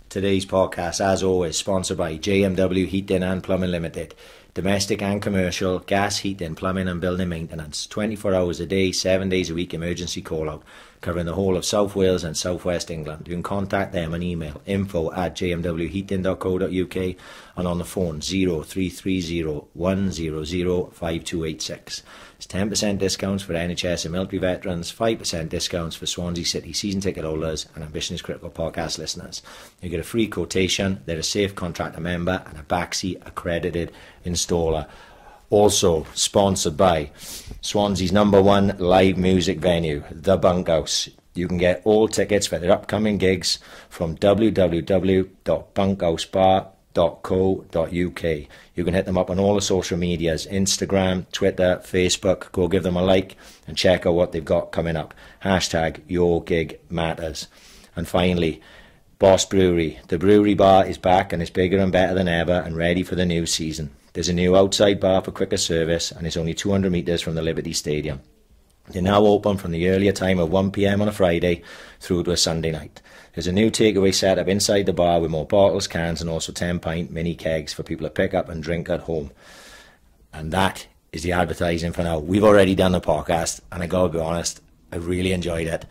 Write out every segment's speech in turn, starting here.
Today's podcast, as always, sponsored by JMW Heating and Plumbing Limited. Domestic and commercial, gas, heating, plumbing and building maintenance. 24 hours a day, 7 days a week emergency call out. Covering the whole of South Wales and South West England. You can contact them on email info@jmwheating.co.uk and on the phone 0330 100 5286. It's 10% discounts for NHS and military veterans, 5% discounts for Swansea City season ticket holders and Ambition is Critical podcast listeners. You get a free quotation, they're a safe contractor member and a backseat accredited installer. Also sponsored by Swansea's '1 live music venue, The Bunkhouse. You can get all tickets for their upcoming gigs from www.bunkhousebar.co.uk. You can hit them up on all the social medias, Instagram, Twitter, Facebook. Go give them a like and check out what they've got coming up. #YourGigMatters. And finally, Boss Brewery. The brewery bar is back and it's bigger and better than ever and ready for the new season. There's a new outside bar for quicker service and it's only 200 metres from the Liberty Stadium. They're now open from the earlier time of 1 PM on a Friday through to a Sunday night. There's a new takeaway set up inside the bar with more bottles, cans and also 10-pint mini kegs for people to pick up and drink at home. And that is the advertising for now. We've already done the podcast and I gotta be honest, I really enjoyed it.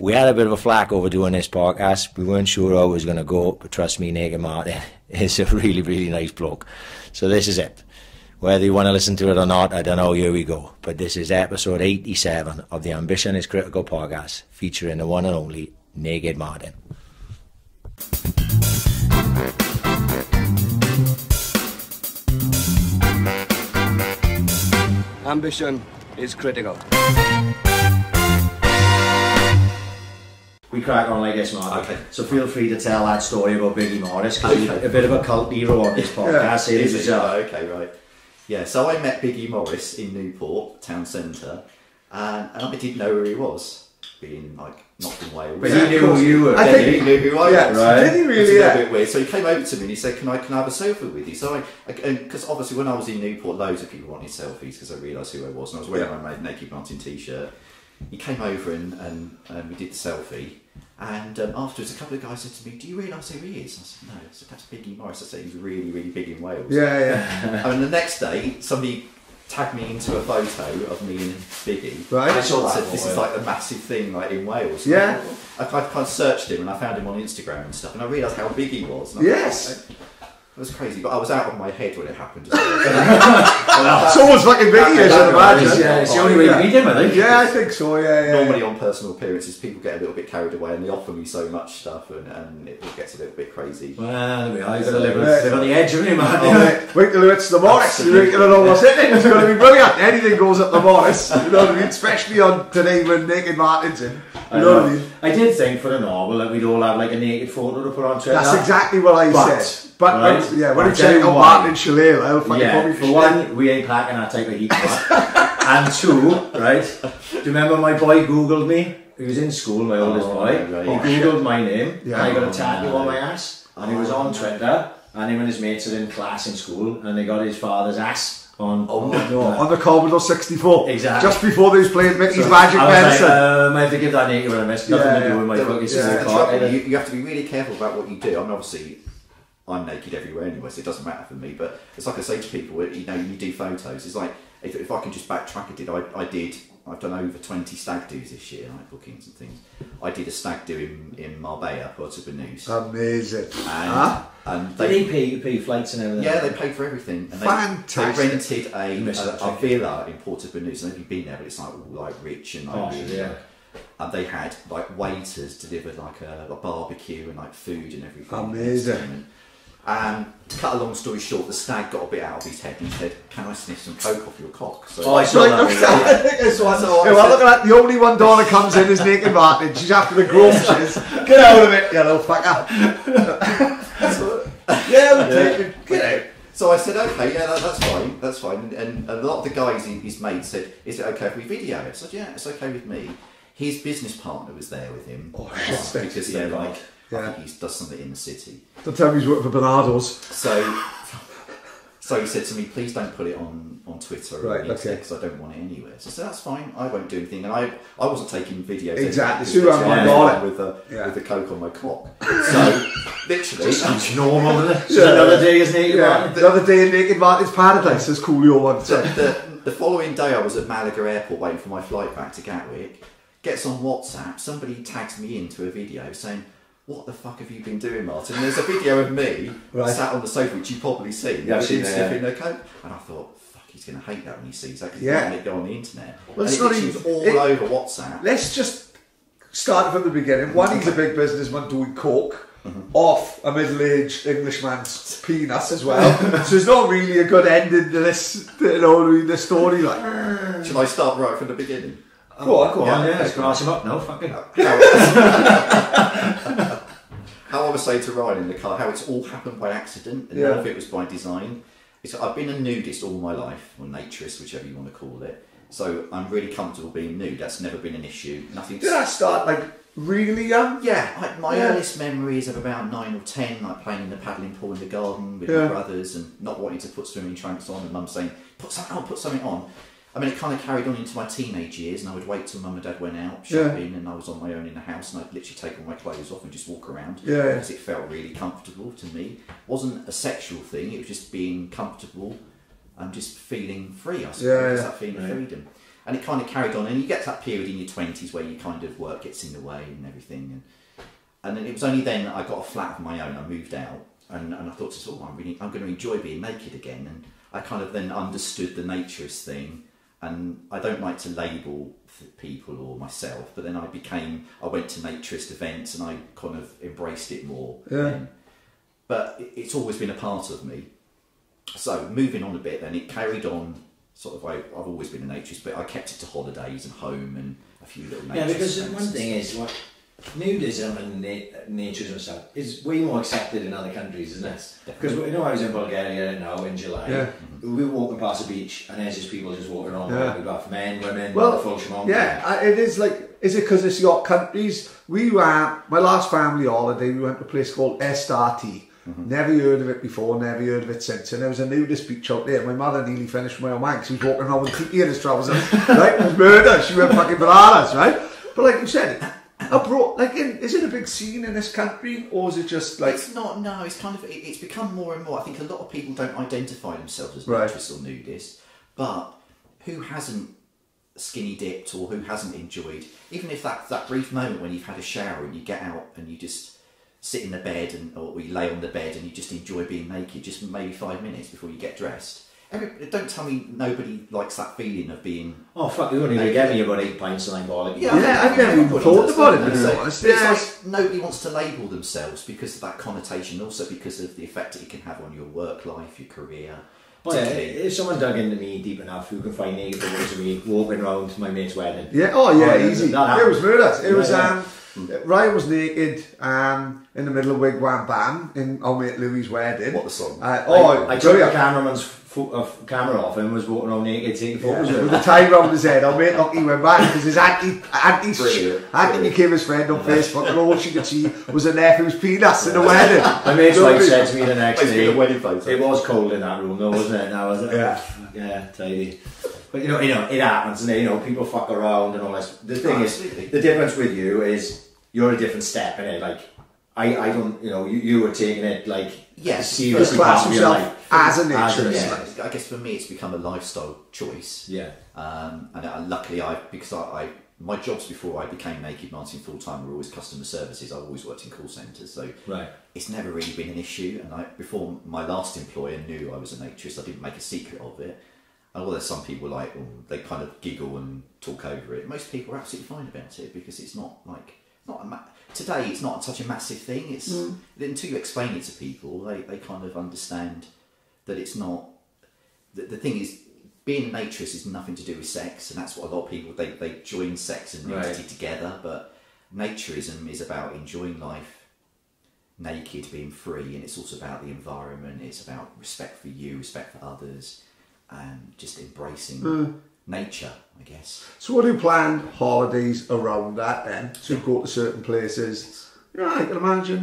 We had a bit of a flack over doing this podcast. We weren't sure how it was going to go, but trust me, Naked Martin is a really, really nice bloke. So this is it. Whether you want to listen to it or not, I don't know, here we go. But this is episode 87 of the Ambition is Critical podcast, featuring the one and only Naked Martin. Ambition is critical. We crack on like this, Mark. Okay. So feel free to tell that story about Biggie Morris, because he's a bit of a cult hero on this podcast series as well. Okay, right. Yeah, so I met Biggie Morris in Newport town centre, and I didn't know where he was, being like not in Wales. But he knew who you were. I think he knew who I was. Right. Did he really? It's a little bit weird. So he came over to me and he said, "Can I have a selfie with you?" So because obviously when I was in Newport, loads of people wanted selfies because I realised who I was, and I was wearing my Naked Martin t-shirt. He came over and we did the selfie. And afterwards, a couple of guys said to me, "Do you realise who he is?" I said, "No." So that's Biggie Morris. I said, "He's really, really big in Wales." Yeah. And the next day, somebody tagged me into a photo of me and Biggie. Right. I said, "This is like a massive thing, like in Wales." Yeah. I kind of searched him and I found him on Instagram and stuff, and I realised how big he was. And Yes. It was crazy, but I was out of my head when it happened. Someone's fucking Biggie, I should imagine. Yeah, it's the only way you meet him, I think. Yeah, I think so, yeah. Normally on personal appearances, people get a little bit carried away and they offer me so much stuff and it gets a little bit crazy. Well, there we are. You've got to live on the edge, haven't you, man? Wait till it's the Morris. You're going to know what's in it. It's going to be brilliant. Anything goes at the Morris. You know what I mean? Especially on today when Naked Martin's in. You know what I mean? I did think for the novel that we'd all have like a naked photo to put on Twitter. That's exactly what I said. But right? when you check out Martin and Shalala, I'll fucking probably for one, we ain't packing that type of heat. And two, right? Do you remember my boy Googled me? He was in school, my oldest boy. Right. He Googled my name. Yeah. And I got a tattoo on my ass. And he was on Twitter. And him and his mates are in class in school. And they got his father's ass on. on the Commodore 64. Exactly. Just before they was playing Mickey's Magic Medicine. I have to give that naked when I missed. Nothing to do with my fucking sister. You have to be really careful about what you do. I mean, obviously, I'm naked everywhere anyway, so it doesn't matter for me. But it's like I say to people, you know, you do photos. It's like if I can just backtrack, I've done over 20 stag do's this year, like bookings and things. I did a stag do in Marbella, Puerto Banús. Amazing. And Did he pay flights and everything? Yeah, they paid for everything. And Fantastic. They rented a villa in Puerto Banús. I don't know if you've been there, but it's like all like rich and like really. Yeah. And they had like waiters deliver like a barbecue and like food and everything. Amazing. And to cut a long story short, the stag got a bit out of his head and he said, "Can I sniff some coke off your cock?" So I saw that. Well, look at that. The only one Donna comes in is Naked Martin. She's after the groceries. Get out of it, you little fucker. Get out. So I said, "Okay, yeah, that's fine." And a lot of the guys, his mates, said, "Is it okay if we video it?" I said, "Yeah, it's okay with me." His business partner was there with him because they're like, I think he does something in the city. Don't tell me he's working for Bernardo's. So So he said to me, please don't put it on Twitter or Right, on the internet okay. because I don't want it anywhere. So I said, that's fine, I won't do anything. And I wasn't taking videos. Exactly. So So I'm on it. with Yeah. the coke on my cock. So literally, It's normal, isn't it? Just another day is naked. Yeah, the other day in Naked Martin's Paradise, as Coolio once said. the following day I was at Malaga Airport waiting for my flight back to Gatwick. Gets on WhatsApp, somebody tags me into a video saying, what the fuck have you been doing, Martin? And there's a video of me sat on the sofa, which you've probably seen, Yeah, I've seen it, sniffing a coke. And I thought, fuck, he's going to hate that when he sees that because Yeah. he's going to go on the internet. Well, and it's it not literally even- was all over WhatsApp. Let's just start from the beginning. One, he's a big businessman doing coke off a middle-aged Englishman's penis as well. So there's not really a good ending to this, this story. Like, Should I start right from the beginning? go on, Yeah, let's cross him up now, fucking. How I was saying to Ryan in the car, how it's all happened by accident and none of it was by design. I've been a nudist all my life, or naturist, whichever you want to call it. So I'm really comfortable being nude. That's never been an issue. Nothing. Did that start like really young? Yeah, my earliest memories of about 9 or 10, like playing in the paddling pool in the garden with my brothers and not wanting to put swimming trunks on, and Mum saying, put something on. I mean, it kind of carried on into my teenage years, and I would wait till Mum and Dad went out shopping, and I was on my own in the house, and I'd literally take all my clothes off and just walk around because it felt really comfortable to me. It wasn't a sexual thing; it was just being comfortable and just feeling free. I suppose that feeling of freedom, and it kind of carried on. And you get to that period in your 20s where you kind of work gets in the way and everything, and then it was only then that I got a flat of my own. I moved out, and I thought, I'm going to enjoy being naked again, and I kind of then understood the naturist thing. And I don't like to label people or myself, but then I went to naturist events and I kind of embraced it more. Then. But it's always been a part of me. So moving on a bit then, it carried on, sort of, I've always been a naturist, but I kept it to holidays and home and a few little naturist because events. one thing is, nudism and naturism stuff is way more accepted in other countries, isn't it? Because I was in Bulgaria now in July. We were walking past the beach and there's just people just walking around. We've got men, women, the full shemong. It is like, is it because it's your countries? My last family holiday, we went to a place called SRT. Never heard of it before, never heard of it since. And there was a nudist beach out there. My mother nearly finished my own man because he was walking around with tiki in his trousers. Right? It was murder. She went fucking bananas, right? But like you said, is it a big scene in this country, or is it just like... It's not, no, it's kind of, it's become more and more. I think a lot of people don't identify themselves as naturist or nudist, but who hasn't skinny dipped or who hasn't enjoyed, even if that brief moment when you've had a shower and you get out and you just sit in the bed or you lay on the bed and you just enjoy being naked, just maybe 5 minutes before you get dressed. Don't tell me nobody likes that feeling of being... Oh fuck, you wouldn't even get me about 8 pints and I'm balling. Yeah, I've never even thought about it, to be honest. It's like nobody wants to label themselves because of that connotation, also because of the effect that it can have on your work life, your career. Well, if someone dug into me deep enough, who can find naked photos of me walking around to my mate's wedding? Easy. It was murder. It was... Ryan was naked in the middle of Wigwam Bam in our mate Louis' wedding. What the song? I took the cameraman's camera off and was walking around naked taking photos with the tie round his head. Our mate Lucky went back because his auntie became his friend on Facebook, and all she could see was a nephew's penis in the wedding. My mate's wife said to me the next day, a wedding photo. It was cold in that room though, wasn't it? And I was like, yeah, tidy. But you know, it happens, and people fuck around and all this. The thing is, the difference with you is you're a different step in it. Like I don't, you were taking it like seriously class part of your life as a naturist. Yeah, I guess for me it's become a lifestyle choice. Yeah. And luckily, because my jobs before I became Naked Martin full time were always customer services. I always worked in call centres, so it's never really been an issue. And before my last employer knew I was a naturist, I didn't make a secret of it. And although some people they kind of giggle and talk over it, most people are absolutely fine about it because it's not like today. It's not such a massive thing. It's until you explain it to people, they kind of understand that it's not. The thing is, being a naturist is nothing to do with sex, and that's what a lot of people they join sex and nudity together. But naturism is about enjoying life naked, being free, and it's also about the environment. It's about respect for you, respect for others, and just embracing nature, I guess. So what do you plan holidays around that then? So you go to certain places. I can imagine,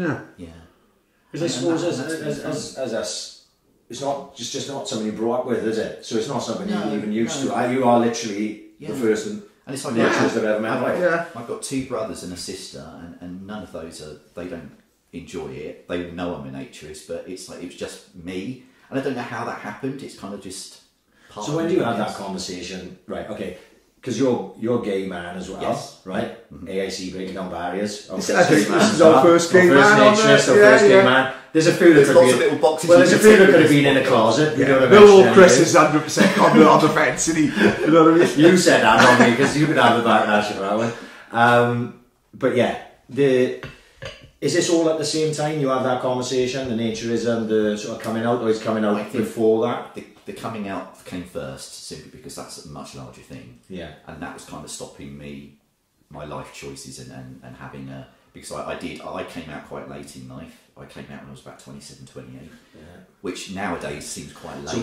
Because I suppose as us it's not just not something you brought up with, is it? So it's not something No, you're even used no. to. You are literally the first and it's like naturalist I've ever met. I've got 2 brothers and a sister, and none of those they don't enjoy it. They know I'm a naturist, but it's like it was just me, and I don't know how that happened. It's kind of just part. So when do you have that conversation? Right, okay, because you're a gay man as well, yes, right? AIC breaking down barriers. I think this is our first gay man on there. First gay man. There's a few that could lots be. of little boxes. Well, there's a few that could have been in a closet. We don't no, Chris is 100% on the fence, and you know what I mean. You said that on me because you could have the backlash of that one. But yeah, is this all at the same time? You have that conversation, the naturism, the sort of coming out, or is coming out before that? The coming out came first, simply because that's a much larger thing. Yeah, and that was kind of stopping my life choices and having a. Because I came out quite late in life. I came out when I was about 27, 28, which nowadays seems quite late. So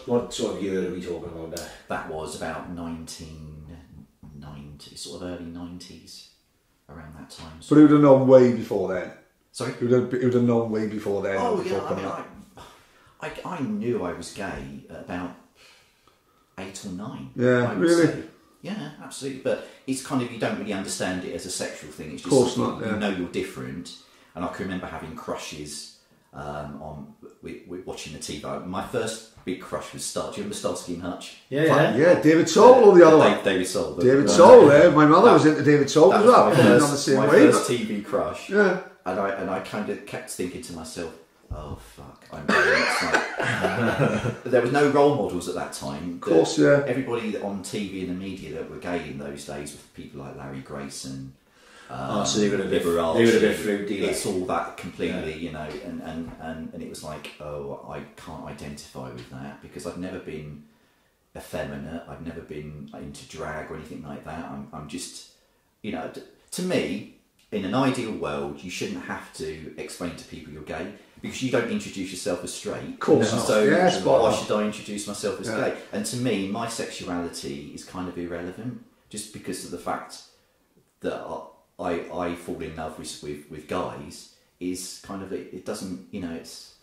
what sort of year are we talking about there? That was about 1990, sort of early 90s, around that time. But it would have known way before then. Sorry? It would have known way before then. Oh yeah, I knew I was gay at about 8 or 9. Yeah, really? Say. Yeah, absolutely. But it's kind of, you don't really understand it as a sexual thing. It's just, of course not. You know you're different. And I can remember having crushes on with watching the TV. My first big crush was Star. Do you remember Starsky and Hutch? Yeah, David Soul or the other one? David Soul. David Soul, yeah. My mother was into David Soul as well. My first TV crush. Yeah. And I kind of kept thinking to myself, oh fuck, I'm gay. There was no role models at that time. Of course, yeah. Everybody on TV and the media that were gay in those days were people like Larry Grayson. So they were a bit fruity. It's all that completely, you know, and it was like, oh, I can't identify with that because I've never been effeminate. I've never been into drag or anything like that. I'm just, you know, to me, in an ideal world, you shouldn't have to explain to people you're gay because you don't introduce yourself as straight. Of course not. So yes, why should I introduce myself as gay? And to me, my sexuality is kind of irrelevant just because of the fact that I fall in love with guys is kind of, it doesn't, you know, it's,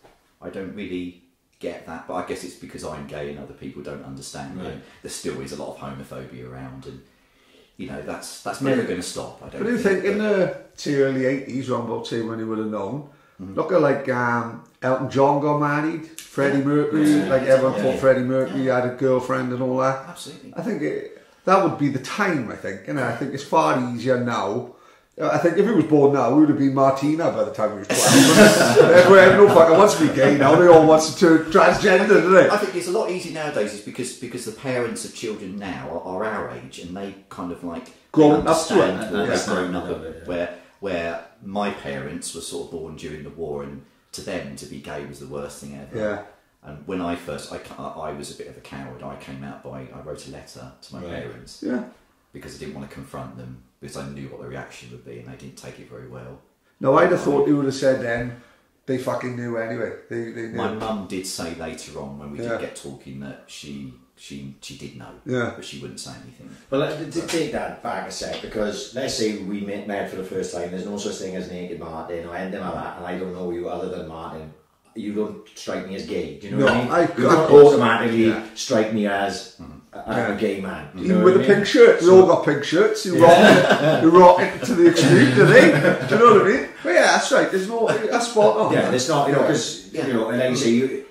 I don't really get that, but I guess it's because I'm gay and other people don't understand me. There still is a lot of homophobia around, and you know that's never going to stop. I don't. But do you think in the early 80s, around about say when he would have known, look at like Elton John got married, Freddie Mercury, like everyone thought Freddie Mercury had a girlfriend and all that. Absolutely. I think that would be the time. I think, and I think it's far easier now. I think if he was born now, we would have been Martina by the time he was 12. Everyone no fucker wants to be gay now. They all want to turn transgender, don't they? I think it's a lot easier nowadays is because the parents of children now are our age and they kind of like grown up to it. They've grown up where my parents were sort of born during the war, and to them to be gay was the worst thing ever. Yeah. And when I first, I was a bit of a coward. I came out I wrote a letter to my parents. Yeah. Because I didn't want to confront them, because I knew what the reaction would be, and they didn't take it very well. No, I'd have thought you would have said then, they fucking knew anyway. They knew. My mum did say later on, when we did get talking, that she did know, but she wouldn't say anything. Well, to take that back a sec, because let's say we met for the first time, there's no such thing as Naked Martin or anything like that, and I don't know you other than Martin. You don't strike me as gay, do you know what I mean? You don't automatically strike me as a gay man. Even with a pink shirt, we all got pink shirts. You rock it to the extreme, do they? Do you know what I mean? But yeah, that's right. There's no, that's spot on. Yeah, it's not, you know, because you know, and like you say,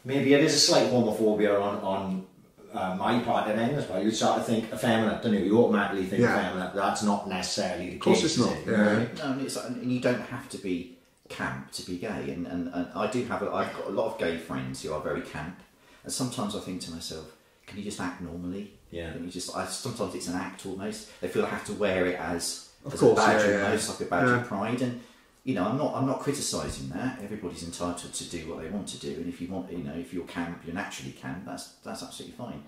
maybe it is a slight homophobia on my part, and then as well, you start to think effeminate, don't you? You automatically think effeminate. That's not necessarily the case. Of course, it's not. You know what I mean? No, and, and you don't have to be camp to be gay, and I do have I've got a lot of gay friends who are very camp, and sometimes I think to myself, can you just act normally? Yeah. Can you just? Sometimes it's an act almost. They feel they have to wear it as a badge, almost like a badge of pride. And you know, I'm not criticising that. Everybody's entitled to do what they want to do, and if you want, you know, if you're camp, you're naturally camp. That's absolutely fine.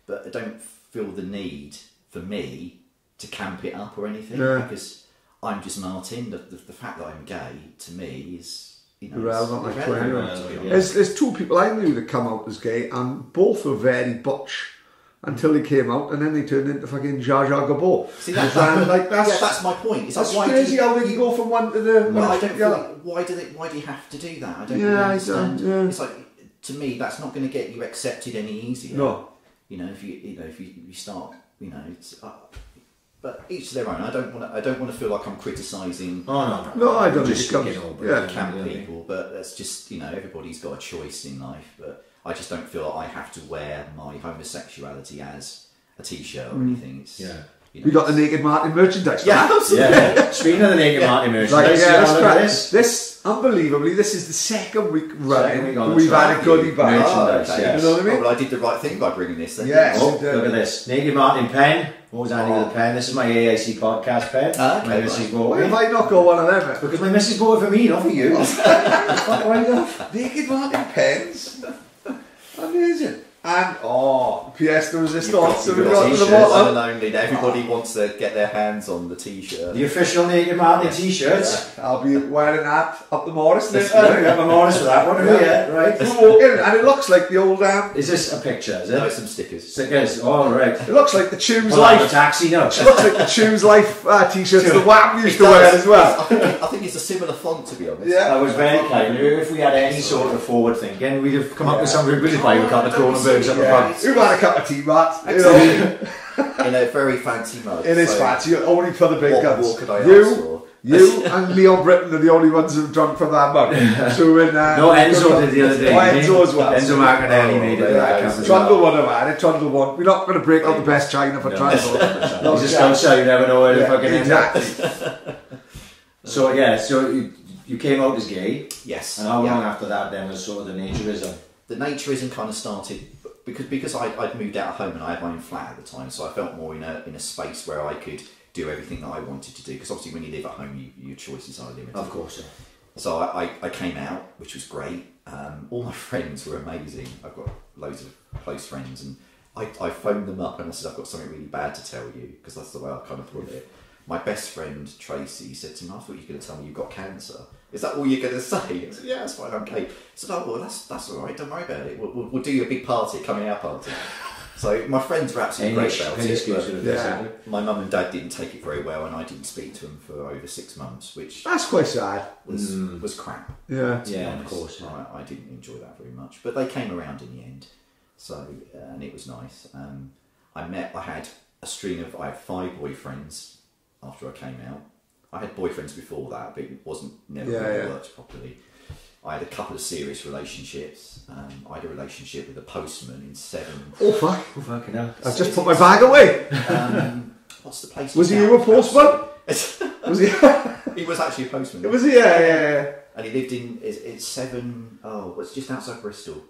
But I don't feel the need for me to camp it up or anything because I'm just Martin. The fact that I'm gay to me is, you know, irrelevant. There's two people I knew that come out as gay, and both were very butch until they came out, and then they turned into fucking Jar Jar Gabor. See, that's my point. That's crazy how they can go from one to the. Well, I don't feel like, why do you have to do that? I don't really understand. It's like, to me, that's not going to get you accepted any easier. No. You know, if you start, you know, it's. But each to their own. I don't want to feel like I'm criticising. Oh no, I don't just think it comes. Camp people, but that's just, you know, everybody's got a choice in life. But I just don't feel like I have to wear my homosexuality as a T-shirt or anything. It's, yeah. You know, We got the Naked Martin merchandise. Yeah, absolutely. Yeah. Speaking of the Naked Martin merchandise, Like, yeah, this. this unbelievably, this is the second week running. on the We've had track. a goodie bag. Merchandise, okay. yes. You know what I mean? Oh, well, I did the right thing by bringing this then. Yes. Oh, you did. look at this. Naked Martin pen. What was Andy with the pen? This is my AIC podcast pen. Okay, My missus bought Why it. have I not got one of them? Because my missus bought it for me, not for you. Naked Martin pens. Amazing. And PS de resistance. So we've got to the t-shirts. bottom. And only that everybody wants to get their hands on the T-shirt. The official Naked Martin t-shirts. I'll be wearing that up the Morris. I got my Morris for that one. Yeah, right. We're walking, and it looks like the old Is this a picture, is it? No, some stickers. Stickers. Oh, right. It looks like the Choose Well, like a Life. taxi, no. It looks like the Choose Life t-shirts the WAP used to wear as well. I think it's a similar font, to be honest. Yeah. I was very kind. If we had any sort of forward thinking, we'd have come up with something. We'd buy a couple of Cronenbergs up the front. Who had a cup of tea, Matt? You know, In a very fancy mug. it is so fancy, only for the big What guns. more could I ask for? You and Leon Britton are the only ones who've drunk from that mug. So in, No, Enzo did the other day. Oh, Enzo as well. Enzo Martinelli made it. Trundle would have had it, Trundle won. We're not going to break out the best china for Trundle. He's a scouser, you never know where the fucking end up. exactly. So yeah, so you came out as gay. Yes. And how long after that then was sort of the naturism? The naturism kind of started because I'd moved out of home and I had my own flat at the time, so I felt more in a space where I could do everything that I wanted to do. Because obviously, when you live at home, your choices are limited. Of course. Yeah. So I came out, which was great. All my friends were amazing. I've got loads of close friends, and I phoned them up and I said, I've got something really bad to tell you, because that's the way I kind of put it. My best friend Tracy said to me, I thought you were going to tell me you've got cancer. Is that all you're going to say? I said, yeah, that's fine, I'm okay. I said, oh, well, that's all right, don't worry about it. We'll do you a big party, coming out party. So my friends were absolutely great about it. But my mum and dad didn't take it very well, and I didn't speak to them for over 6 months, which That's quite sad. was crap. Yeah. To be Yeah, of honest. course. I didn't enjoy that very much, but they came around in the end. So and it was nice. I had I had 5 boyfriends after I came out. I had boyfriends before that, but it never really worked properly. I had a couple of serious relationships. I had a relationship with a postman in 7. Oh fuck! Oh, fucking hell. I've just put my bag away. What's the place? Was he a postman? Was he? He was actually a postman. Was he? Yeah. And he lived in it's 7. Oh, it's just outside Bristol.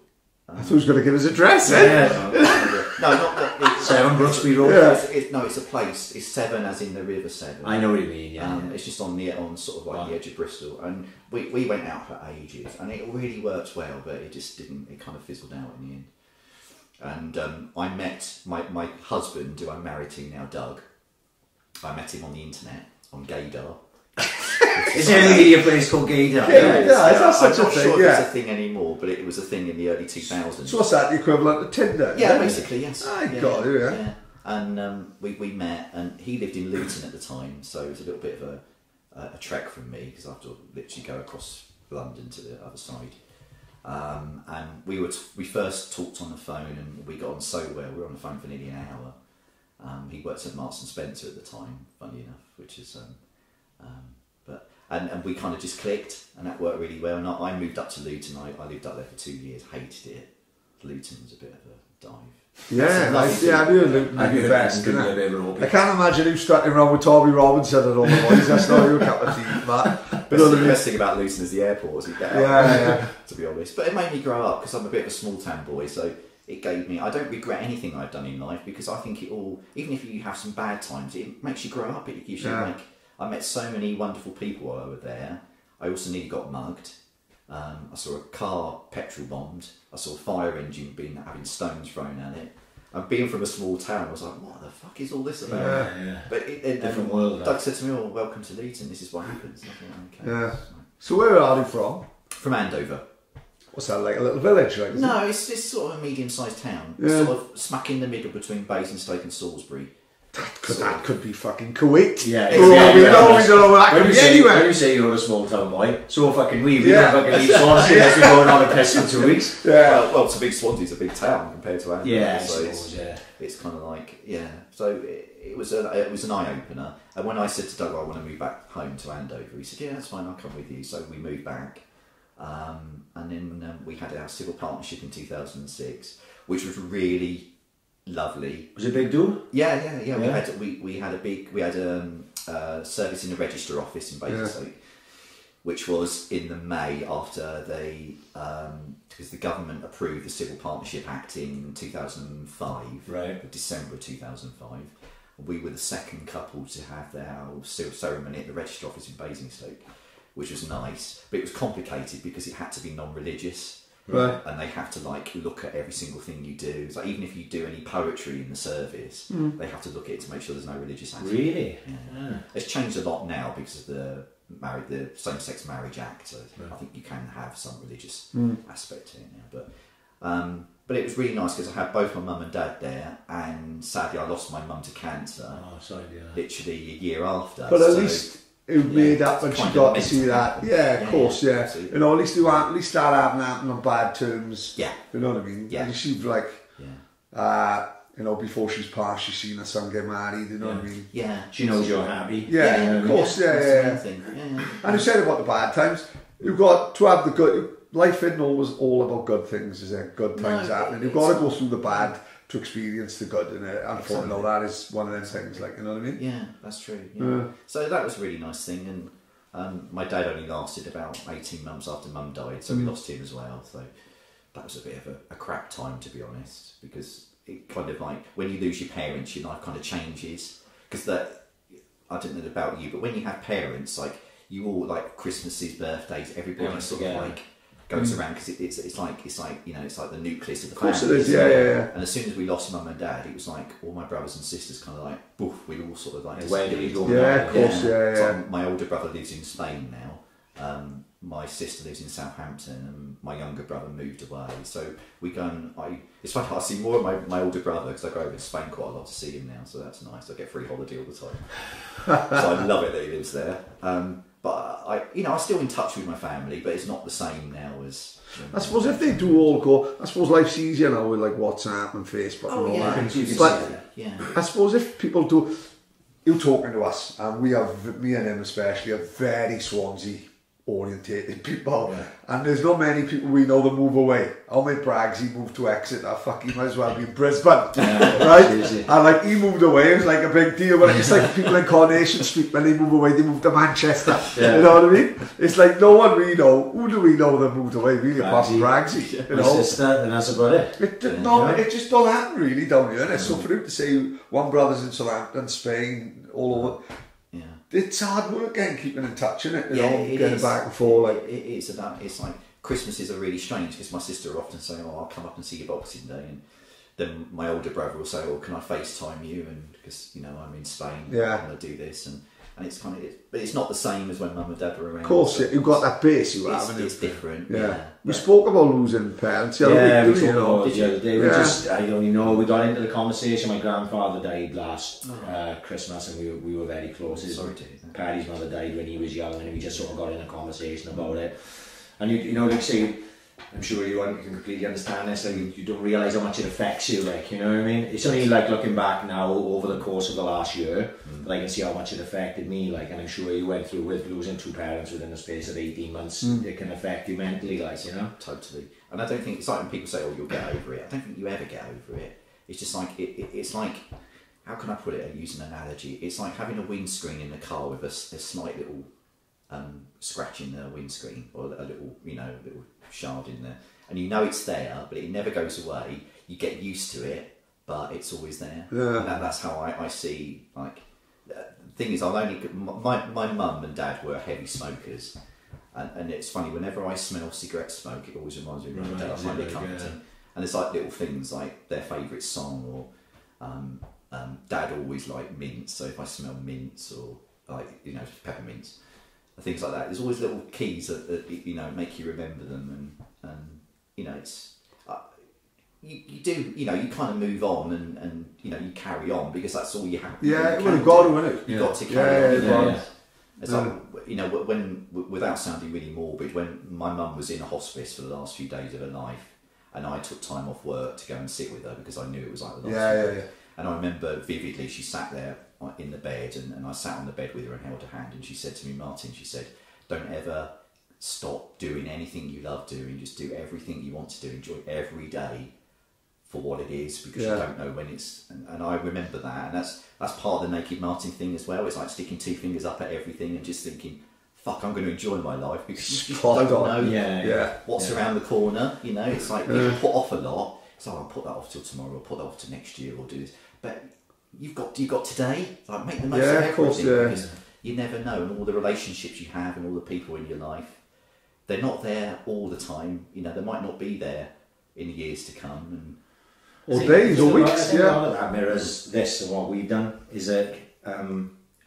I thought he was going to give his address. No, not 7 Brooksby Road. Yeah. No, it's a place. It's 7 as in the River Severn. I know what you mean. Yeah. It's just on sort of like the edge of Bristol, and we went out for ages, and it really worked well, but it just didn't. It kind of fizzled out in the end. And I met my husband, who I'm married to now, Doug. I met him on the internet on Gaydar. Is there really a place called Gaydar? Yeah, is that such I'm a not thing? sure if Yeah. it's a thing anymore, but it was a thing in the early 2000s. So what's that? The equivalent of Tinder? Yeah, basically, yes. I got it, yeah. And we met, and he lived in Luton at the time, so it was a little bit of a trek from me, because I have to literally go across London to the other side. And we first talked on the phone, and we got on so well. We were on the phone for nearly an hour. He worked at Marks and Spencer at the time, funny enough, which is and we kind of just clicked, and that worked really well. And I moved up to Luton. I lived up there for 2 years, hated it. Luton was a bit of a dive. Yeah, I've heard Luton I've be heard best. Luton could be a bit ropey. I can't imagine who's strutting around with Toby Robinson and all the boys. That's not your cup of tea, Matt. The best thing about Luton is the airport, as you get out. Yeah. To be honest, but it made me grow up, because I'm a bit of a small town boy. So it gave me. I don't regret anything I've done in life, because I think it all. Even if you have some bad times, it makes you grow up. It gives you I met so many wonderful people while I was there. I also nearly got mugged. I saw a car petrol bombed. I saw a fire engine having stones thrown at it. And being from a small town, I was like, what the fuck is all this about? Yeah. But Different world. Doug said to me, oh, welcome to Luton, this is what happens. And I thought, okay. Yeah. So where are you from? From Andover. What's that, like a little village? Like, No, it's sort of a medium-sized town. Yeah. Sort of smack in the middle between Basingstoke and Salisbury. Because that could be fucking Kuwait. Yeah, we don't know that could be anywhere. When you say you're a small town boy, so fucking we don't fucking leave Swansea unless we're going on a piss in 2 weeks. Yeah. Well, it's a big Swansea's a big town compared to Andover. Yeah, so it's kind of like, So it was an eye opener. And when I said to Doug, I want to move back home to Andover, he said, yeah, that's fine, I'll come with you. So we moved back. And then we had our civil partnership in 2006, which was really lovely. Was it a big do? Yeah. We had a service in the register office in Basingstoke, which was in the May after they because the government approved the Civil Partnership Act in 2005, right? December 2005. We were the second couple to have their ceremony at the register office in Basingstoke, which was nice, but it was complicated because it had to be non-religious. Right. And they have to look at every single thing you do. It's like even if you do any poetry in the service, they have to look at it to make sure there's no religious aspect. Really? Yeah. It's changed a lot now because of the Same-Sex Marriage Act. So I think you can have some religious aspect to it now. But it was really nice because I had both my mum and dad there, and sadly I lost my mum to cancer. Oh, sorry, literally a year after. But at least it made up when she got to see that. Yeah, of course, yeah. Absolutely. At least that happened on bad terms. Yeah. You know what I mean? Yeah. And she's before she's passed, she's seen her son get married, you know what I mean? Yeah. She knows you're happy. Yeah, of course, yeah. And you said about the bad times, you've got to have the good. Life isn't always all about good things, is it? Good times happening. You've got to go through the bad to experience the good, and unfortunately, that is one of them things. You know what I mean? Yeah, that's true. Yeah. So that was a really nice thing, and my dad only lasted about 18 months after Mum died, so we lost him as well. So that was a bit of a crap time, to be honest, because it kind of when you lose your parents, your life kind of changes. Because I don't know about you, but when you have parents, you all Christmases, birthdays, everybody sort of goes around because it's like the nucleus of the family. Of course it is, yeah. And as soon as we lost Mum and Dad, it was like all my brothers and sisters kind of boof, we all sort of where did we go? Yeah, of course, yeah. My older brother lives in Spain now. My sister lives in Southampton, and my younger brother moved away. So we go and it's funny, I see more of my older brother because I go over to Spain quite a lot to see him now. So that's nice. I get free holiday all the time. So I love it that he lives there. But I'm still in touch with my family, but it's not the same now as. I suppose if they do all go, I suppose life's easier now with WhatsApp and Facebook and all that. But I suppose if people do, you're talking to us, and me and him especially, are very Swansea orientated people, and there's not many people we know that move away. Our mate brags he moved to Exeter, he might as well be in Brisbane, right? And he moved away, it was a big deal, but it's like people in Coronation Street, when they move away, they move to Manchester, you know what I mean? It's no one we know, who do we know that moved away really, apart from Bragsy, My sister, and that's about it. It just don't happen really down here, so for him to say one brother's in Southampton, Spain, all over, it's hard work keeping in touch, isn't it? Getting back and forth. It's like Christmases are really strange because my sister will often say, "Oh, I'll come up and see you Boxing Day," and then my older brother will say, "Oh, can I FaceTime you?" And because I'm in Spain, I want to do this, and it's kind of, but it's not the same as when Mum and Dad were around. Of course, you've got that base you have. It's different. We spoke about losing parents. We talked about it the other day. I don't even know. We got into the conversation. My grandfather died last Christmas, and we were very close. Paddy's mother died when he was young, and we just sort of got in a conversation about it. And like say, I'm sure you can completely understand this. You don't realise how much it affects you. You know what I mean? It's only looking back now over the course of the last year that I can see how much it affected me. And I'm sure you went through with losing two parents within the space of 18 months. It can affect you mentally, Totally. And I don't think it's like when people say, "Oh, you'll get over it." I don't think you ever get over it. It's just it's like, how can I put it? Using an analogy, it's like having a windscreen in the car with a slight little scratch in the windscreen, or a little little shard in there, and it's there, but it never goes away. You get used to it, but it's always there. And that's how I see. The thing is, my mum and dad were heavy smokers, and it's funny, whenever I smell cigarette smoke, it always reminds me of my dad. I find it comforting. And it's little things like their favourite song, or dad always liked mints, so if I smell mints or peppermints, things like that. There's always little keys that make you remember them, and it's you do, you kind of move on and you carry on because that's all you have. Yeah, well, you've got to, isn't it? You've got to carry on. Yeah. It's like, when, without sounding really morbid, when my mum was in a hospice for the last few days of her life, and I took time off work to go and sit with her because I knew it was like the last few days. And I remember vividly, she sat there in the bed, and I sat on the bed with her and held her hand, and she said to me, Martin, she said, don't ever stop doing anything you love doing, just do everything you want to do, enjoy every day for what it is, because you don't know when it's, and I remember that, and that's part of the Naked Martin thing as well. It's like sticking two fingers up at everything and just thinking, fuck, I'm going to enjoy my life, because you just don't know what's around the corner. It's like you put off a lot. So I'll put that off till tomorrow, or put that off to next year, or do this. But you've got today. Like, make the most of everything, because you never know, and all the relationships you have and all the people in your life, they're not there all the time. They might not be there in the years to come, or days or weeks. A lot of that mirrors this and what we've done. Is that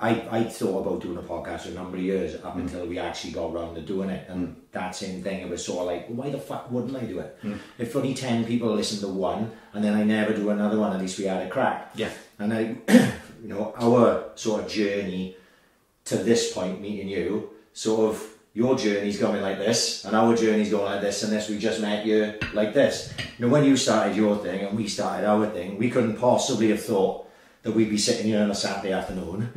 I thought about doing a podcast for a number of years up until we actually got around to doing it, and that same thing, it was sort of like, why the fuck wouldn't I do it? If only 10 people listen to one, and then I never do another one, at least we had a crack. And our sort of journey to this point, meeting you, sort of your journey's going like this, and our journey's going like this, unless we just met you like this. When you started your thing and we started our thing, we couldn't possibly have thought that we'd be sitting here on a Saturday afternoon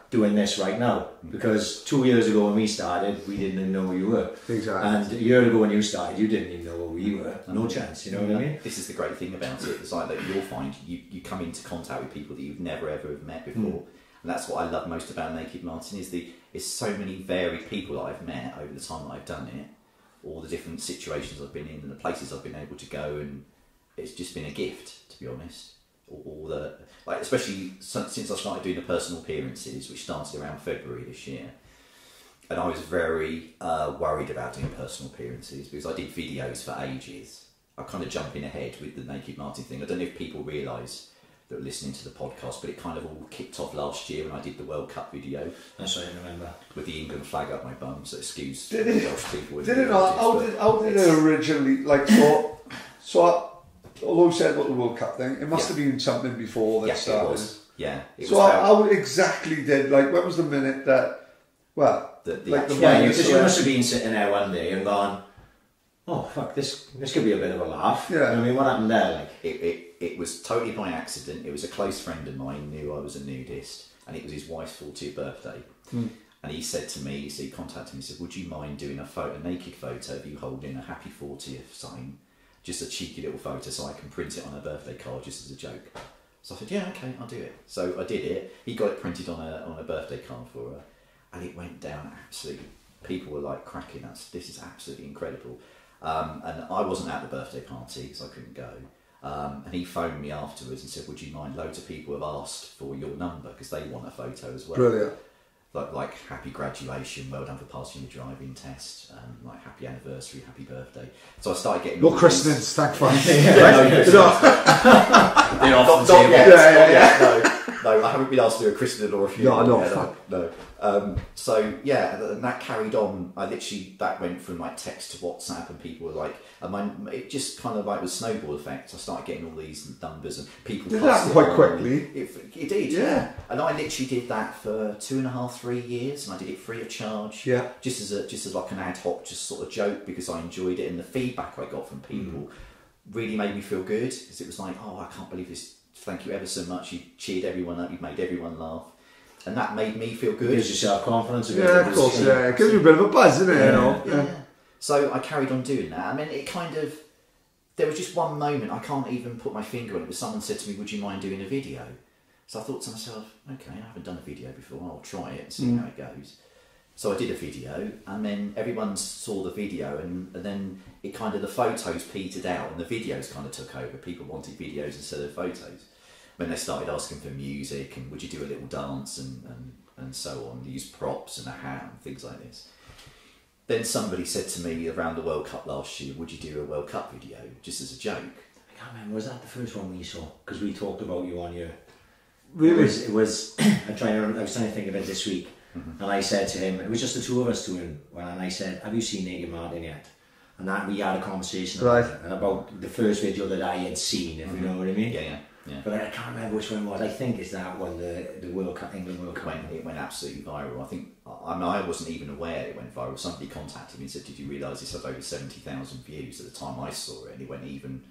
doing this right now, because 2 years ago when we started, we didn't even know who you were. Exactly. And a year ago when you started, you didn't even know who we were. No chance, you know what I mean? This is the great thing about it. It's like that you'll find you come into contact with people that you've never ever have met before. And that's what I love most about Naked Martin, is so many varied people that I've met over the time that I've done it, all the different situations I've been in and the places I've been able to go, and it's just been a gift, to be honest. All the, like, especially since I started doing the personal appearances, which started around February this year, and I was very worried about doing personal appearances because I did videos for ages. I kind of jumping ahead with the Naked Martin thing. I don't know if people realise that are listening to the podcast, but it kind of all kicked off last year when I did the World Cup video. That's what I remember. With the England flag up my bum, so excuse Welsh people. Did it not? How did it originally, although you said about the World Cup thing, it must have been something before that started. It was. Yeah. How exactly did, when was the minute that, you must have been sitting there one day and gone, oh fuck, this could be a bit of a laugh. Yeah. I mean, what happened there? It was totally by accident. It was a close friend of mine knew I was a nudist, and it was his wife's 40th birthday. And he said to me, he contacted me, he said, would you mind doing a naked photo of you holding a happy 40th sign? Just a cheeky little photo so I can print it on a birthday card just as a joke. So I said, yeah, okay, I'll do it. So I did it. He got it printed on a birthday card for her, and it went down absolutely. People were like cracking. This is absolutely incredible. And I wasn't at the birthday party, so I couldn't go. And he phoned me afterwards and said, would you mind? Loads of people have asked for your number because they want a photo as well. Brilliant. Like happy graduation, well done for passing your driving test, like happy anniversary, happy birthday. So I started getting no christenings, thank fuck. No, I haven't been asked to do a christening or a funeral. No. So yeah, and that carried on. That went from like text to WhatsApp, and people were like, it just kind of like was snowball effect. I started getting all these numbers, and people. Did that quite quickly? It did, yeah. And I literally did that for 2.5-3 years, and I did it free of charge. Yeah. Just as like an ad hoc, just sort of joke, because I enjoyed it, and the feedback I got from people really made me feel good, because it was like, oh, I can't believe this. Thank you ever so much. You cheered everyone up. You made everyone laugh. And that made me feel good. Gives you self-confidence. Yeah, of course, yeah. It gives you a bit of a buzz, doesn't it? Yeah. So I carried on doing that. I mean, it kind of... There was just one moment, I can't even put my finger on it, but someone said to me, would you mind doing a video? So I thought to myself, okay, I haven't done a video before. I'll try it and see how it goes. So I did a video, and then everyone saw the video, and then it kind of, the photos petered out, and the videos kind of took over. People wanted videos instead of photos. When they started asking for music, and would you do a little dance, and so on, use props and a hat and things like this. Then somebody said to me around the World Cup last year, would you do a World Cup video, just as a joke? I can't remember, was that the first one we saw? Because we talked about you on your... Really? It was I was trying to think of it this week, and I said to him, it was just the two of us doing one, and I said, have you seen Naked Martin yet? and that we had a conversation Right. about the first video that I had seen, if you know what I mean. Yeah. But I can't remember which one it was. I think it's that one, the World Cup, England World Cup. It went absolutely viral. I wasn't even aware it went viral. Somebody contacted me and said, "Did you realise this had over 70,000 views?" At the time I saw it, and it went even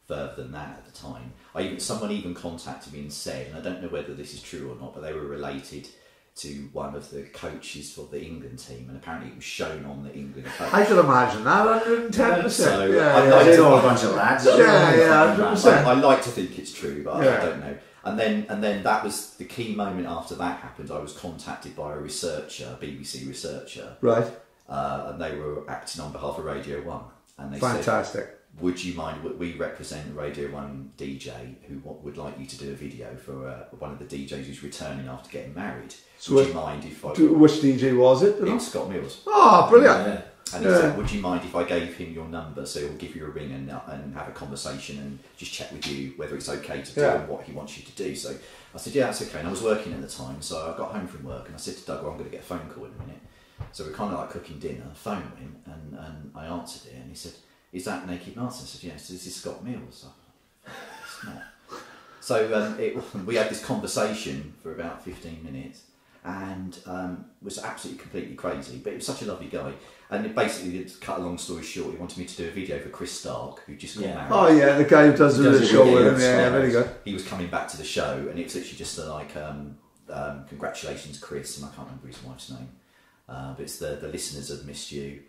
further than that at the time. Someone even contacted me and said, and I don't know whether this is true or not, but they were related to one of the coaches for the England team, and apparently it was shown on the England coach. I can imagine that, 110%. So, yeah, They're all a bunch of lads. Yeah, 100%. I like to think it's true, but Yeah. I don't know. And then that was the key moment after that happened. I was contacted by a researcher, a BBC researcher, Right. and they were acting on behalf of Radio 1. And they Fantastic. said, would you mind, we represent a Radio 1 DJ who would like you to do a video for one of the DJs who's returning after getting married. So would you mind if I... Which DJ was it? It was Scott Mills. Oh, brilliant. Yeah. And he said, would you mind if I gave him your number so he'll give you a ring and have a conversation and just check with you whether it's okay to do and what he wants you to do. So I said, yeah, that's okay. And I was working at the time, so I got home from work and I said to Doug, well, I'm going to get a phone call in a minute. So we're kind of like cooking dinner, the phone went and I answered it and he said, is that Naked Martin? I said, yes. This is Scott Mills. It's not. So we had this conversation for about 15 minutes and was absolutely completely crazy, but he was such a lovely guy. And it basically, to cut a long story short, he wanted me to do a video for Chris Stark, who just got married. Oh yeah, the guy who does the show with him. Yeah, very good. He was coming back to the show, and it was literally just like, congratulations, Chris, and I can't remember his wife's name, but it's the listeners have missed you.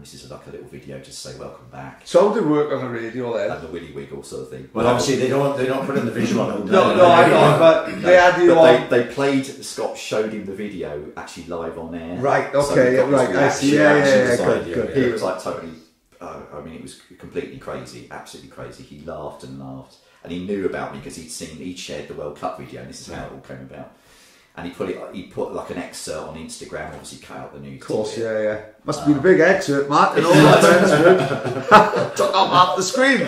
This is like a little video just to say welcome back. So how did it work on the radio then? And the Willy Wiggle sort of thing. Well, obviously they don't put in the visual on it. No, I know, but they had you on. They played. Scott showed him the video actually live on air. Right. Okay. So right. I see. Yeah. Good. He was like totally. I mean, it was completely crazy, absolutely crazy. He laughed and laughed, and he knew about me because he'd shared the World Cup video, and this is how it all came about. And he put like an excerpt on Instagram, obviously cut out the news. Of course, yeah. Must have been a big excerpt, Matt, and all that. Took off half the screen.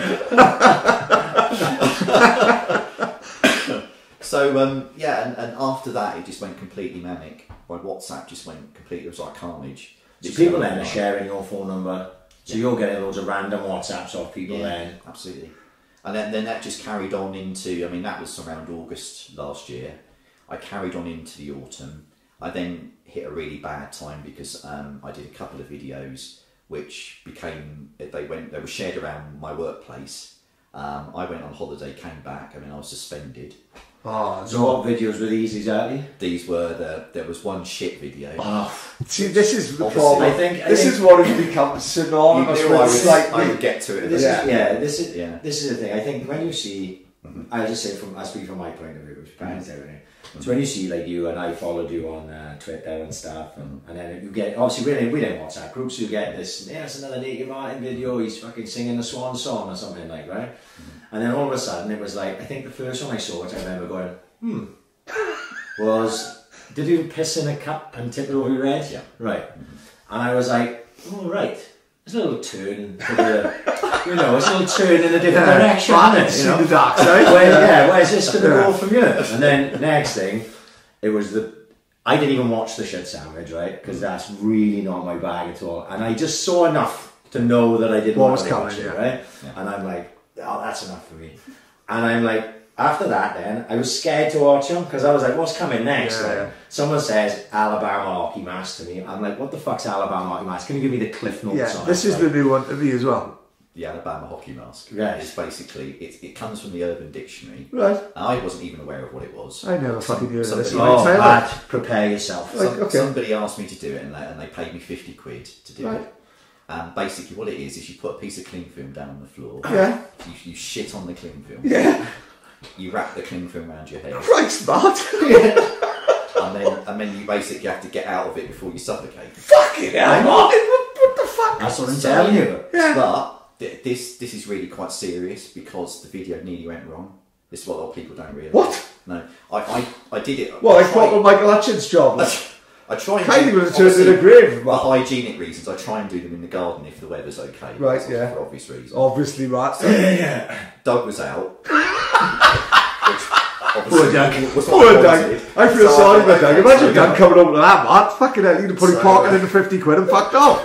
So, and after that, it just went completely manic. My WhatsApp just went completely, it was like carnage. So people then are sharing your phone number, so you're getting loads of random WhatsApps off people then. Absolutely. And then that just carried on into, I mean, that was around August last year. I carried on into the autumn. I then hit a really bad time because I did a couple of videos which they were shared around my workplace. I went on holiday, came back, I mean I was suspended. Oh, so what videos were these exactly? These were there was one shit video. Oh, see, this is the Obviously, problem. This is what has become synonymous with I would get to it. This is the thing. I think when you see, I just say I speak from my point of view, which bans everything. So when you see like you and I followed you on Twitter and stuff, and then you get, obviously we don't WhatsApp groups, you get this, it's another Naked Martin video, he's fucking singing the Swan Song or something like, right? And then all of a sudden it was like, I think the first one I saw, which I remember going, was, did you piss in a cup and tip it over your head? Yeah. Right. And I was like, oh right, there's a little turn to the, it's a little turn in a different direction, isn't it? The dark side. Where's this going to go from here? And then next thing, it was I didn't even watch the shit sandwich, right? Because that's really not my bag at all. And I just saw enough to know that I didn't want to watch it, right? Yeah. And I'm like, oh, that's enough for me. And I'm like, after that then, I was scared to watch them because I was like, what's coming next? Someone says Alabama hockey mask to me. I'm like, what the fuck's Alabama hockey mask? Can you give me the cliff notes on it? This is the new one to me as well. The Alabama hockey mask. Yes. It's basically, it comes from the Urban Dictionary. Right. I wasn't even aware of what it was. I never fucking knew this. Prepare yourself. Somebody asked me to do it and they paid me 50 quid to do it. And basically what it is you put a piece of cling film down on the floor. Yeah. You shit on the cling film. Yeah. You wrap the cling film around your head. Right, smart. and then you basically have to get out of it before you suffocate. Fucking hell, Martin, what the fuck? That's what I'm telling you. Yeah. But this is really quite serious because the video nearly went wrong. This is what a lot of people don't realise. What? No, I did it. Well, I thought Michael Hutchins' job. I try and kind of going to turn to the grave. For hygienic reasons, I try and do them in the garden if the weather's okay. Right, For obvious reasons. Obviously, right. Yeah. Doug was out. Poor Doug. I feel sorry for Doug. Imagine Doug coming over to that, Matt. Fucking hell, you'd have put his pocket in the 50 quid and fucked off.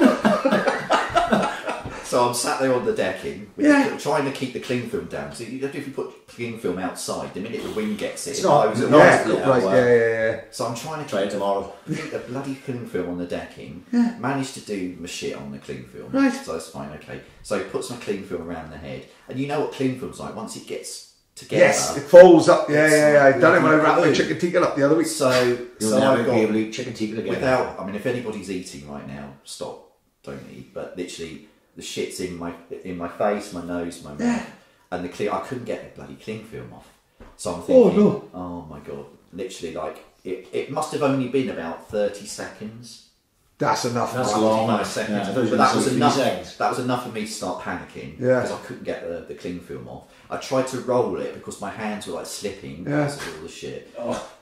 So I'm sat there on the decking, trying to keep the cling film down. So if you put cling film outside, the minute the wind gets it, not. blows it Yeah. So I'm trying to try it tomorrow. Put a bloody cling film on the decking. Managed to do my shit on the cling film. Right. So that's fine. Okay. So puts my cling film around the head, and you know what cling film's like. Once it gets together, yes, it falls up. Yeah. I done it when I wrapped my glue. chicken tikka up the other week. You'll never be able to eat chicken tikka again. Without, I mean, if anybody's eating right now, stop. Don't eat. But literally, the shit's in my face, my nose, my mouth, and I couldn't get the bloody cling film off. So I'm thinking, oh my god, literally, like it must have only been about 30 seconds. That's enough. That's a long amount of seconds. Yeah, but that was enough. Seconds. That was enough for me to start panicking because I couldn't get the cling film off. I tried to roll it because my hands were like slipping because of all the shit.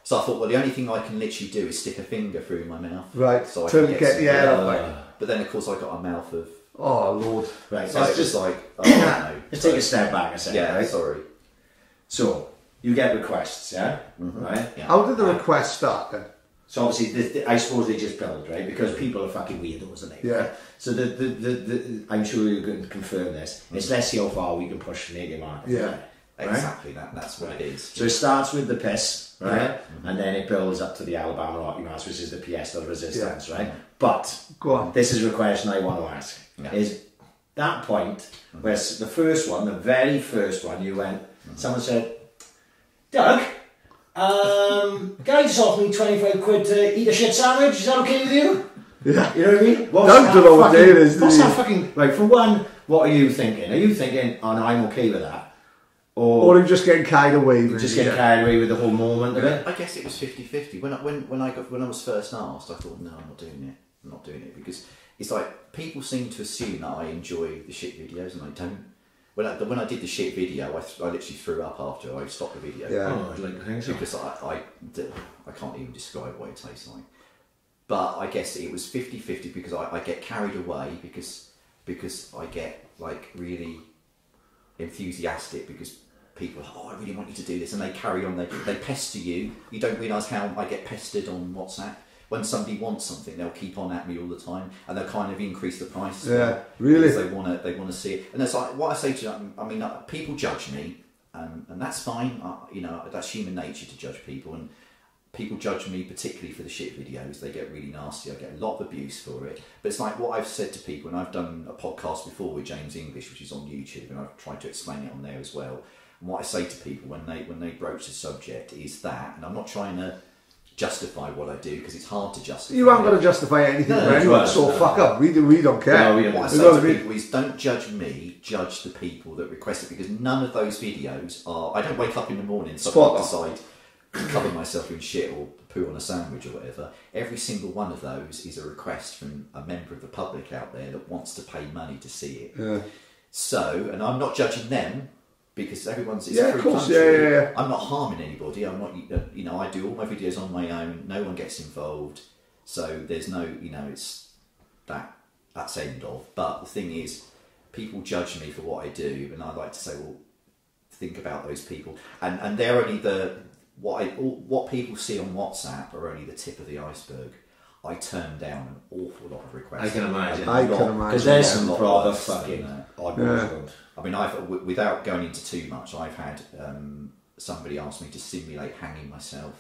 So I thought, well, the only thing I can literally do is stick a finger through my mouth. Right. So I Till can you get the air out. But then, of course, I got a mouth of. Oh Lord. Right. So it's just like, oh no. Let's take a step back a second. Yeah. Right? Sorry. So you get requests, yeah, right? Yeah. How did the request start then? So obviously, I suppose they just build, right? Because people are fucking weirdos, aren't they? Yeah. Right? So I'm sure you can confirm this. It's let's see how far we can push the naked market. Yeah. Right? Exactly. That's what it is. So it starts with the piss, right? And then it builds up to the Alabama Rocky Mass, which is the pièce de resistance, right? But Go on. this is a question I want to ask. Yeah. Is that point where the first one, the very first one, you went, someone said, Doug, guy just offered me 25 quid to eat a shit sandwich, is that okay with you? Yeah. You know what I mean? Doug don't know what day it is, What's does he? that fucking, like, for one, what are you thinking? Are you thinking, oh no, I'm okay with that? Or him just getting carried away. Really. Just getting carried away with the whole moment of it? I guess it was 50-50. When I was first asked, I thought, no, I'm not doing it. I'm not doing it because it's like people seem to assume that I enjoy the shit videos and I don't. When I did the shit video, I literally threw up after I stopped the video. Yeah. Oh, I'd like to think so. Because I can't even describe what it tastes like. But I guess it was 50-50 because I get carried away because I get like really enthusiastic because people are, oh, I really want you to do this, and they carry on, they pester you. You don't realise how I get pestered on WhatsApp. When somebody wants something, they'll keep on at me all the time, and they'll kind of increase the price. Yeah, really. Because they want to see it, and it's like what I say to them. I mean, people judge me, and that's fine. You know, that's human nature to judge people, and people judge me particularly for the shit videos. They get really nasty. I get a lot of abuse for it. But it's like what I've said to people, and I've done a podcast before with James English, which is on YouTube, and I've tried to explain it on there as well. And what I say to people when they broach the subject is that, and I'm not trying to justify what I do because it's hard to justify. You aren't going to justify anything for anyone, so fuck up. We don't care. No, we don't. What I say to people is don't judge me, judge the people that request it, because none of those videos are. I don't wake up in the morning and suddenly decide to cover myself in shit or poo on a sandwich or whatever. Every single one of those is a request from a member of the public out there that wants to pay money to see it. Yeah. So, and I'm not judging them. Because it's a free of course, country. yeah. I'm not harming anybody. I'm not, you know, I do all my videos on my own. No one gets involved, so there's no, you know, it's that's end of. But the thing is, people judge me for what I do, and I like to say, well, think about those people, and they're only what people see on WhatsApp are only the tip of the iceberg. I turn down an awful lot of requests. I can imagine. Because there's some proper fucking odd ones. I mean, without going into too much, I've had somebody ask me to simulate hanging myself.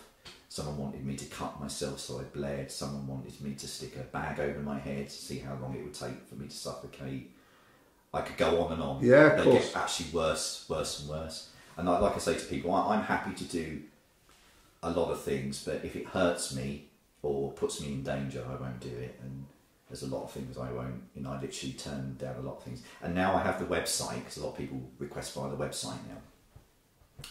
Someone wanted me to cut myself so I bled. Someone wanted me to stick a bag over my head to see how long it would take for me to suffocate. I could go on and on. Yeah, of course. They get actually worse and worse. And like I say to people, I'm happy to do a lot of things, but if it hurts me or puts me in danger, I won't do it. And there's a lot of things I won't, you know, I literally turn down a lot of things. And now I have the website, because a lot of people request via the website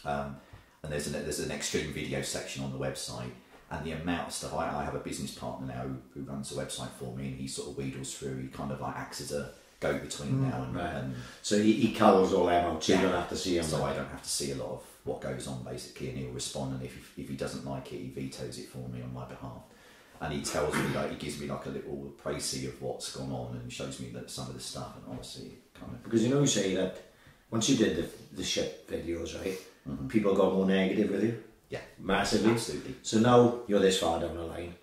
now. And there's an extreme video section on the website, and the amount of stuff, I have a business partner now who runs the website for me, and he sort of wheedles through, he kind of like acts as a go-between now. And so he colours all them out, so you don't have to see him. So I don't have to see a lot of what goes on, basically, and he'll respond, and if he doesn't like it, he vetoes it for me on my behalf. And he tells me, like, he gives me like a little précis of what's gone on and shows me that some of the stuff, and honestly, kind of. Because you know, you say that once you did the shit videos, right, people got more negative with you. Yeah, massively. Absolutely. So now you're this far down the line.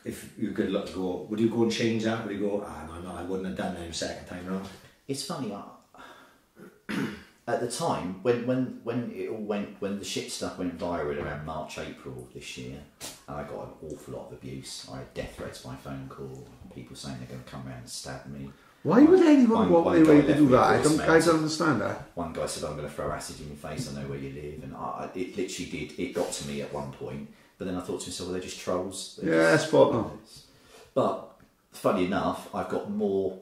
If you could go, would you go and change that? Would you go, no, I wouldn't have done that second time round? It's funny. At the time, when it all went, when the shit stuff went viral around March, April this year, and I got an awful lot of abuse. I had death threats by phone call, people saying they're going to come around and stab me. Why would anyone want their way to do that? I don't understand that. One guy said, "I'm going to throw acid in your face. I know where you live," and it literally did. It got to me at one point, but then I thought to myself, "Well, they're just trolls." Spot on. But funny enough, I've got more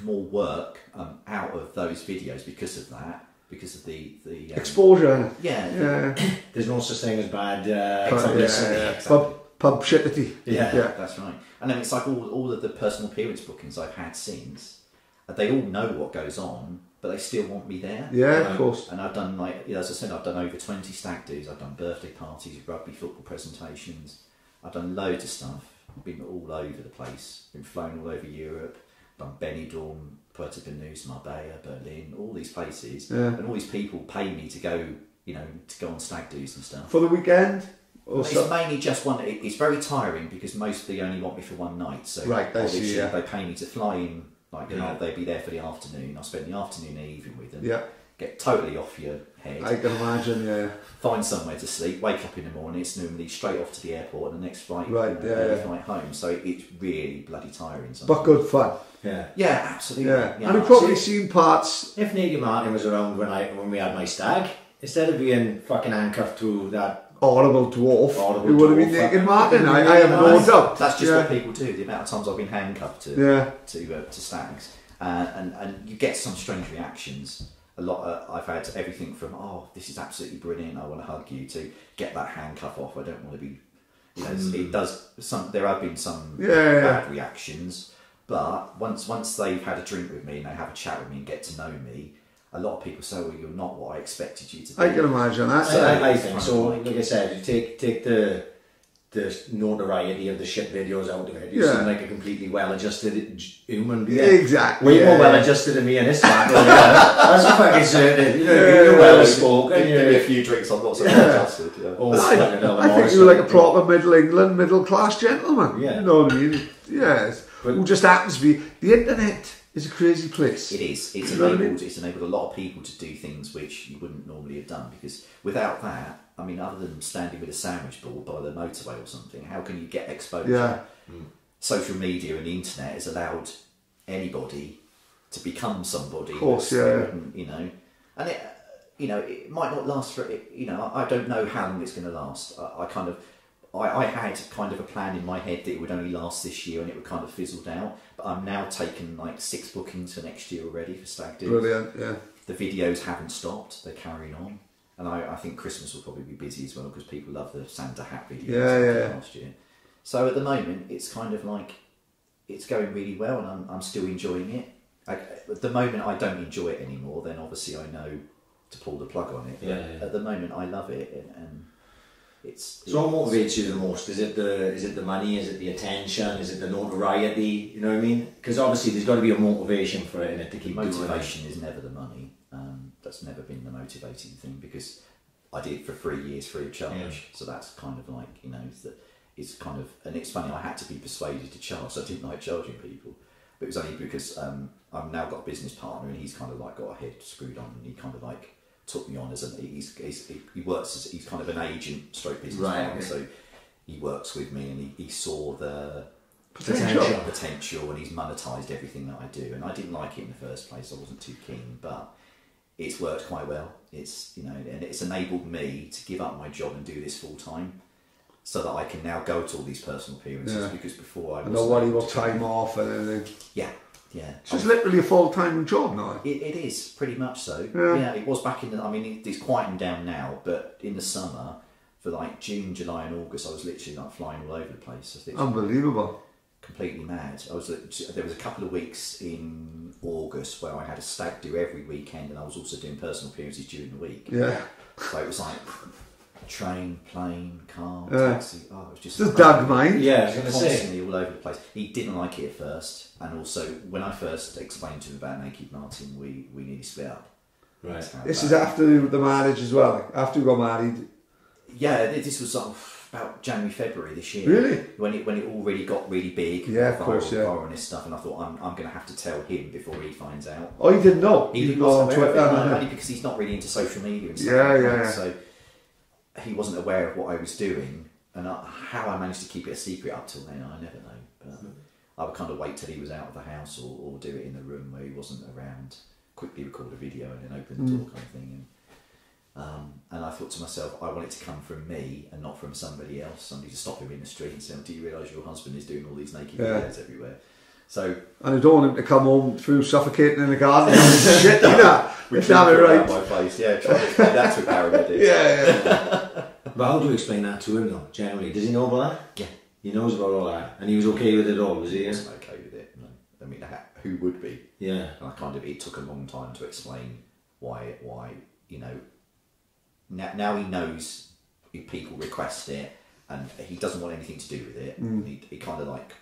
work out of those videos because of that, because of the exposure. Yeah. There's no such thing as bad publicity. Pub shitty. Yeah, that's right. And then it's like all of the personal appearance bookings I've had since, they all know what goes on, but they still want me there. Yeah, of course. And I've done, like, as I said, I've done over 20 stag do's. I've done birthday parties, rugby football presentations. I've done loads of stuff. I've been all over the place. Been flown all over Europe. Done Benidorm, Puerto Banús, Marbella, Berlin, all these places, and all these people pay me to go, to go on stag do's and stuff. For the weekend? It's mainly just one. It's very tiring because mostly only want me for one night. So obviously they pay me to fly in, they'd be there for the afternoon. I spend the afternoon and evening with them. Yeah. Get totally off your head. I can imagine, yeah. Find somewhere to sleep, wake up in the morning, it's normally straight off to the airport and the next flight, flight home. So it's really bloody tiring sometimes. But good fun. Yeah, absolutely. Yeah. And you've probably seen parts. If Nicky Martin was around when we had my stag, instead of being fucking handcuffed to that horrible dwarf, it would have been Nicky Martin. I have no doubt. That's just what people do. The amount of times I've been handcuffed to stags, and you get some strange reactions. A lot. I've had everything from this is absolutely brilliant, I want to hug you, to get that handcuff off. I don't want to be. It does. There have been some bad reactions, but once they've had a drink with me and they have a chat with me and get to know me, a lot of people say, "Well, you're not what I expected you to be." I can imagine that. So I think so. Like I said, you take the notoriety of the shit videos out of it. You seem like a completely well-adjusted human being. Exactly. Way more well-adjusted than me and this man. That's a fucking certain. You're well-spoken. Give me a few drinks, I'm not so well-adjusted. I think you were like a proper Middle England, middle-class gentleman. Yeah. You know what I mean? Yes. Who just happens to be... The internet is a crazy place. It is. It's enabled a lot of people to do things which you wouldn't normally have done, because without that, I mean, other than standing with a sandwich board by the motorway or something, how can you get exposure? Yeah. Social media and the internet has allowed anybody to become somebody. Of course, and it, it might not last for, I don't know how long it's going to last. I had kind of a plan in my head that it would only last this year and it would kind of fizzled out. But I'm now taking like 6 bookings for next year already for stag do's. Brilliant, yeah. The videos haven't stopped; they're carrying on, and I think Christmas will probably be busy as well because people love the Santa hat videos last year. So at the moment, it's kind of like it's going really well, and I'm still enjoying it. At the moment, I don't enjoy it anymore. Then obviously, I know to pull the plug on it. But at the moment, I love it, and So what motivates you the most? Is it the money? Is it the attention? Is it the notoriety? You know what I mean? Because obviously there's got to be a motivation for it, and to keep doing it. Motivation is never the money. That's never been the motivating thing, because I did it for 3 years free of charge. Yeah. So that's kind of like, it's kind of, and it's funny, I had to be persuaded to charge. So I didn't like charging people, but it was only because I've now got a business partner, and he's kind of like got a head screwed on, and he kind of like took me on as he works as, he's kind of an agent stroke business partner, so he works with me, and he saw the potential, and he's monetised everything that I do, and I didn't like it in the first place. I wasn't too keen, but it's worked quite well. It's and it's enabled me to give up my job and do this full time, so that I can now go to all these personal appearances, because before I wasn't. No worry about time off and anything. Yeah. So it's literally a full-time job now. It is, pretty much so. Yeah, it was back in the... I mean, it's quieting down now, but in the summer, for like June, July and August, I was literally like flying all over the place. Unbelievable. Completely mad. There was a couple of weeks in August where I had a stag do every weekend, and I was also doing personal appearances during the week. Yeah. So it was like... train, plane, car, taxi. It was just Doug, mate. Yeah, I was going to say, constantly all over the place. He didn't like it at first, and also when I first explained to him about Naked Martin, we nearly split up. Right. This is after the marriage as well. After we got married. Yeah, this was about January, February this year. Really? When it already got really big. Yeah, of course, yeah. Viral and this stuff, and I thought I'm going to have to tell him before he finds out. Oh, you didn't know? He didn't wasn't know on aware of Twitter, it, no. only because he's not really into social media and stuff. Yeah, like yeah, that. yeah. So he wasn't aware of what I was doing, and how I managed to keep it a secret up till then, I never know. But I would kind of wait till he was out of the house, or do it in the room where he wasn't around. Quickly record a video and then open the door, kind of thing. And I thought to myself, I want it to come from me and not from somebody else. Somebody to stop him in the street and say, "Do you realise your husband is doing all these naked videos everywhere?" So, and I don't want him to come home through suffocating in the garden. Shit, you know. If that be right. My face, yeah. Try to explain that to a paramedic. Yeah. But how do you explain that to him though, generally? Does he know about that? Yeah. He knows about all that. And he was okay with it all, was he? He wasn't okay with it. No. I mean, who would be? Yeah. And it took a long time to explain why, you know, now he knows if people request it and he doesn't want anything to do with it. He kind of like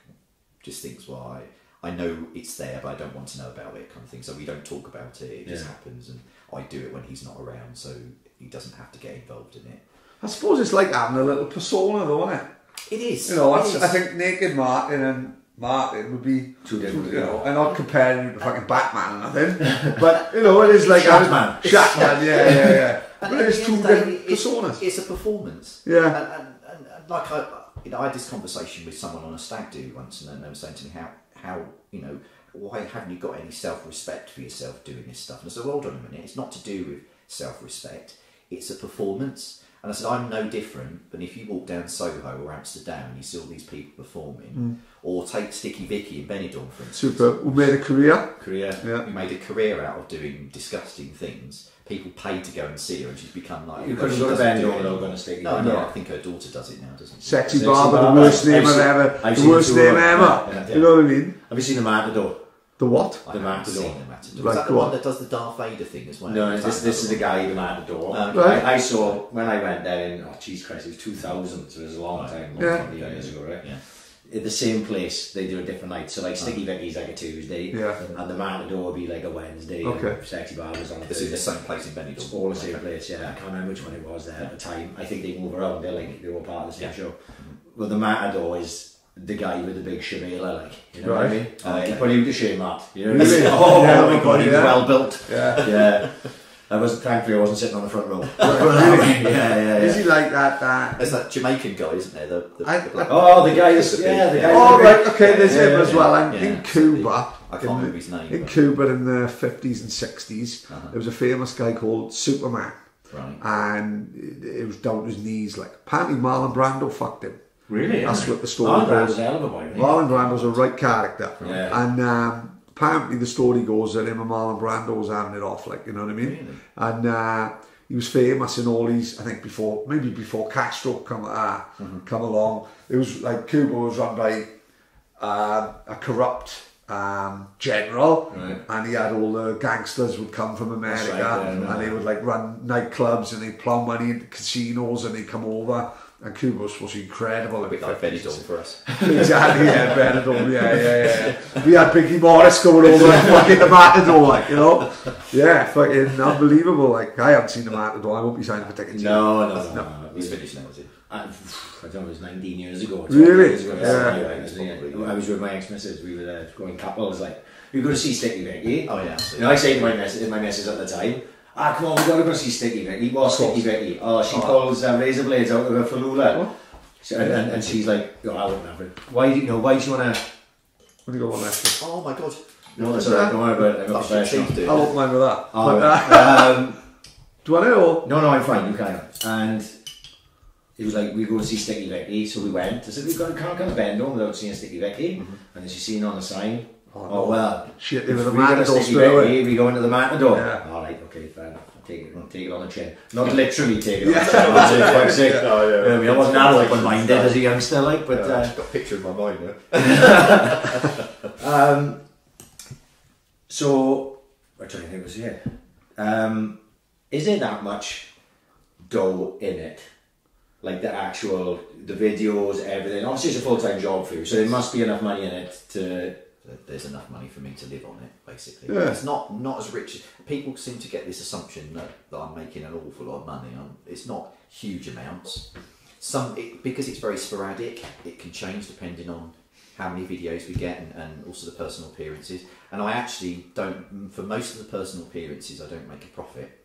just thinks, well, I know it's there, but I don't want to know about it, kind of thing. So we don't talk about it. It just happens, and I do it when he's not around, so he doesn't have to get involved in it. I suppose it's like having a little persona, though, isn't it? It is. You know, I think Naked Martin and Martin would be two different. You know, I'm not comparing you to fucking Batman or nothing, but you know, it is like Shatman. Shatman, yeah. But it's two different It's personas. a performance. Yeah. And like I had this conversation with someone on a stag do once, and they were saying to me how you know, why haven't you got any self-respect for yourself doing this stuff? And I said, well, hold on a minute, it's not to do with self-respect, it's a performance. And I said, I'm no different than if you walk down Soho or Amsterdam and you see all these people performing, or take Sticky Vicky in Benidorm, for instance. Super. Who made a career? Yeah. Who made a career out of doing disgusting things. People paid to go and see her, and she's become like... You couldn't go to Benidorm without going to Sticky Vicky. No, I think her daughter does it now, doesn't she? Sexy Barber, the worst name ever. The worst name ever. You know what I mean? Have you seen the Matador? The what? I haven't seen the Matador. Right, Is that the one that does the Darth Vader thing as well? No, this is the guy, the Matador. Right. I saw, when I went there in, oh Jesus Christ, it was 2000, so it was a long time, 20 years ago, right? Yeah. At the same place, they do a different night. So like Sticky Vicky's like a Tuesday, and the Matador would be like a Wednesday, and Sexy Barber's on a This Thursday. is the same place in Benidorm. It's all the same place, yeah. I can't remember which one it was there at the time. I think they move around, they were part of the same show. Well, the Matador is the guy with the big shibboleth, like, you know what I mean? But he was the shame at, you know what I mean? Oh my god, he was well built. Yeah. I wasn't, thankfully I wasn't sitting on the front row. Yeah. Is he like that? There's that Jamaican guy, isn't there? The black the guy is, the guy. Oh right, okay, there's him as well. And in Cuba, I can't remember his name. In Cuba in the 50s and 60s, there was a famous guy called Superman. Right. And it was down to his knees. Like, apparently Marlon Brando fucked him. Really? That's what the story goes. Marlon Brando's a right character. Yeah. And apparently the story goes that him and Marlon Brando was having it off, like, you know what I mean? Really? And he was famous in all these, I think before Castro come along. It was like Cuba was run by a corrupt general, and he had all the gangsters would come from America, and they would like run nightclubs and they'd plough money into casinos and they'd come over. And Cuba was supposed to be incredible. A bit like Benidorm for us. Exactly, yeah, Benidorm, yeah. We had Biggie Morris coming over and fucking the Matador, like, you know? Yeah, fucking unbelievable. Like, I haven't seen the Matador, I won't be signing for tickets. No. He's finished now, is he? I don't know, it was 19 years ago. Really? Years ago, I was with my ex-missus, we were going couples, like, we were going to see Sticky Vicky. Oh, yeah. You know, I say to my missus at the time, come on, we've got to go see Sticky Vicky. What's Sticky Vicky? Oh, she pulls razor blades out of her falula. And she's like, I wouldn't have it. Why do you want to... Let me go one extra. Oh my god. No, that's alright, don't worry about it. I'm not professional. I won't mind with that. Do I know? No, I'm fine, you can. And it was like, we go to see Sticky Vicky, so we went. I said, can't come to Benidorm without seeing Sticky Vicky. And then she's seen on the sign, well, shit, they were the we got a Matador Sticky Vicky, we go into the Matador. Yeah. Alright, okay, fair enough. Take it on the chin. Not literally take it on the chin, I was quite sick. I mean, I wasn't that open-minded as a youngster, like, but... I've got a picture in my mind now. So, what do I think was here? Is there that much dough in it? Like the videos, everything. Obviously it's a full-time job for you, so there must be enough money in it to... There's enough money for me to live on it, basically. Yeah. It's not as rich. People seem to get this assumption that I'm making an awful lot of money. It's not huge amounts. because it's very sporadic, it can change depending on how many videos we get and also the personal appearances. And I actually don't, for most of the personal appearances, I don't make a profit.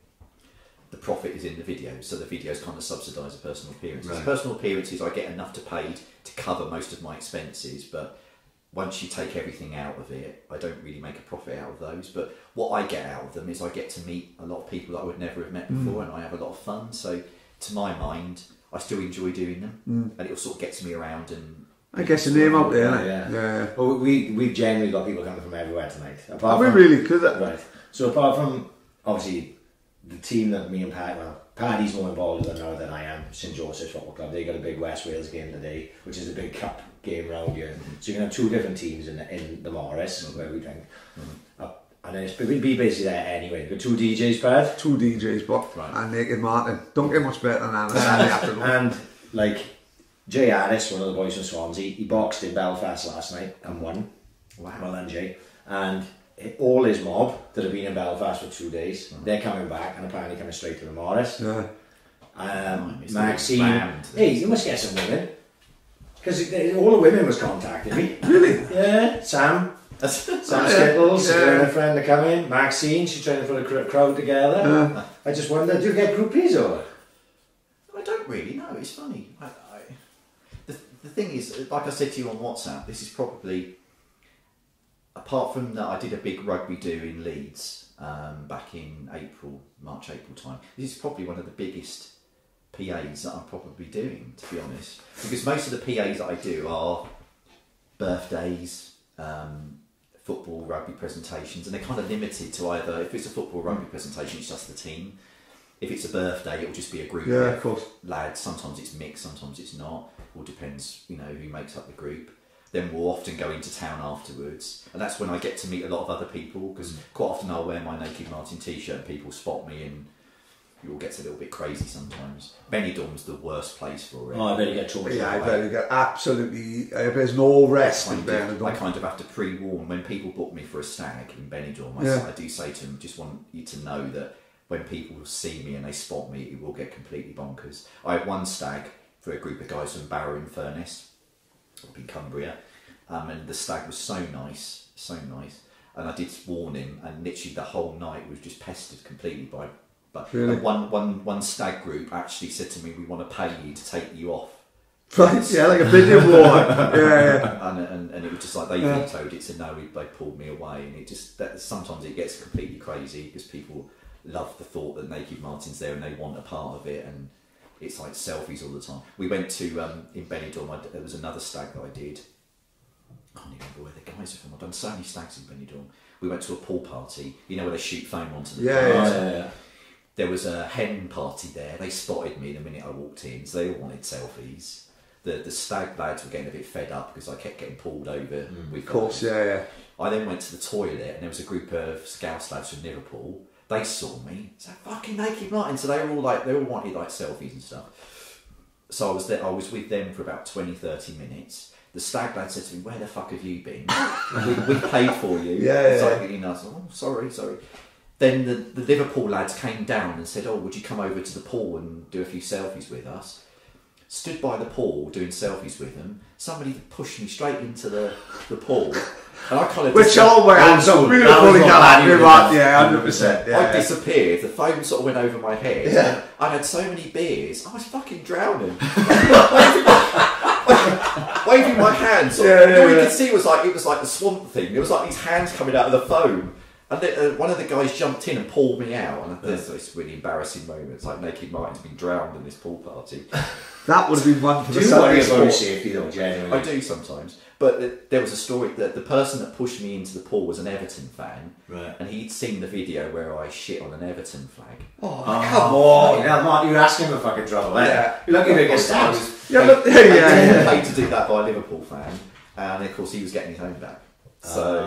The profit is in the videos, so the videos kind of subsidise the personal appearances. Right. Personal appearances, I get enough to pay to cover most of my expenses, but once you take everything out of it, I don't really make a profit out of those. But what I get out of them is I get to meet a lot of people that I would never have met before, and I have a lot of fun. So to my mind, I still enjoy doing them, and it sort of gets me around. And I guess a name out there, yeah. Well, we've generally got people coming from everywhere tonight. Apart from, really could that? Right. So apart from obviously the team that me and Paddy's more involved than I am, St Joseph's Football Club. They got a big West Wales game today, which is a big cup game round here. So you can have two different teams in the Morris where we drink. And then we'd be basically there anyway. We've got two DJs, Brad. Two DJs, but and Naked Martin. Don't get much better than that. And like Jay Harris, one of the boys from Swansea, he boxed in Belfast last night and won. Wow. Well done, Jay. And all his mob that have been in Belfast for 2 days, they're coming back and apparently coming straight to the Morris. Maxine, hey, you must get some women. Because all the women was contacting me. Really? Yeah. Sam Skittles, her friend to come in. Maxine, she's trying to put a crowd together. I just wonder, do you get groupies or? I don't really know. It's funny. The thing is, like I said to you on WhatsApp, this is probably, apart from that, I did a big rugby do in Leeds back in March, April time. This is probably one of the biggest PAs that I'm probably doing, to be honest, because most of the PAs that I do are birthdays, football, rugby presentations, and they're kind of limited to either, if it's a football rugby presentation, it's just the team. If it's a birthday, it'll just be a group of lads. Sometimes it's mixed, sometimes it's not. All depends, who makes up the group. Then we'll often go into town afterwards, and that's when I get to meet a lot of other people, because quite often I'll wear my Naked Martin t-shirt and people spot me, and it all gets a little bit crazy sometimes. Benidorm's the worst place for it. Oh, I bet you get trouble. Yeah, I bet you get absolutely. There's no rest in Benidorm. I kind of have to pre-warn when people book me for a stag in Benidorm. I do say to them, just want you to know that when people see me and they spot me, it will get completely bonkers. I had one stag for a group of guys from Barrow-in-Furness, up in Cumbria, and the stag was so nice, and I did warn him, and literally the whole night was just pestered completely by. But really? one stag group actually said to me, "We want to pay you to take you off." Right, yeah, like a bidding war. Yeah. And it was just like they vetoed it, so no, they pulled me away, and it just sometimes it gets completely crazy because people love the thought that Naked Martin's there and they want a part of it, and it's like selfies all the time. We went to in Benidorm. There was another stag that I did. I can't even remember where the guys are from. I've done so many stags in Benidorm. We went to a pool party. Where they shoot foam onto the yeah. There was a hen party there. They spotted me the minute I walked in, so they all wanted selfies. The stag lads were getting a bit fed up because I kept getting pulled over. Of course, yeah. I then went to the toilet, and there was a group of Scouse lads from Liverpool. They saw me. It's like fucking Naked Martin. So they all wanted like selfies and stuff. So I was with them for about 20-30 minutes. The stag lad said to me, "Where the fuck have you been? we paid for you." I was like, "Oh, sorry." Then the Liverpool lads came down and said, "Oh, would you come over to the pool and do a few selfies with us?" Stood by the pool doing selfies with them. Somebody pushed me straight into the pool, and I kind of which all my hands up really fully got yeah, 100%. I disappeared. The foam sort of went over my head. Yeah. I had so many beers, I was fucking drowning. Waving my hands. All you could see was like the Swamp Thing. There was like these hands coming out of the foam. And one of the guys jumped in and pulled me out, and there's this really embarrassing moment. It's like Naked Martin's been drowned in this pool party. That would have been one for the worry about your safety though, genuinely. I do sometimes. But there was a story that the person that pushed me into the pool was an Everton fan, right? And he'd seen the video where I shit on an Everton flag. Oh, come on! Yeah, Mark, you're asking for fucking trouble. Yeah, you're lucky to get stabbed. Paid to do that by a Liverpool fan, and of course he was getting his own back. So,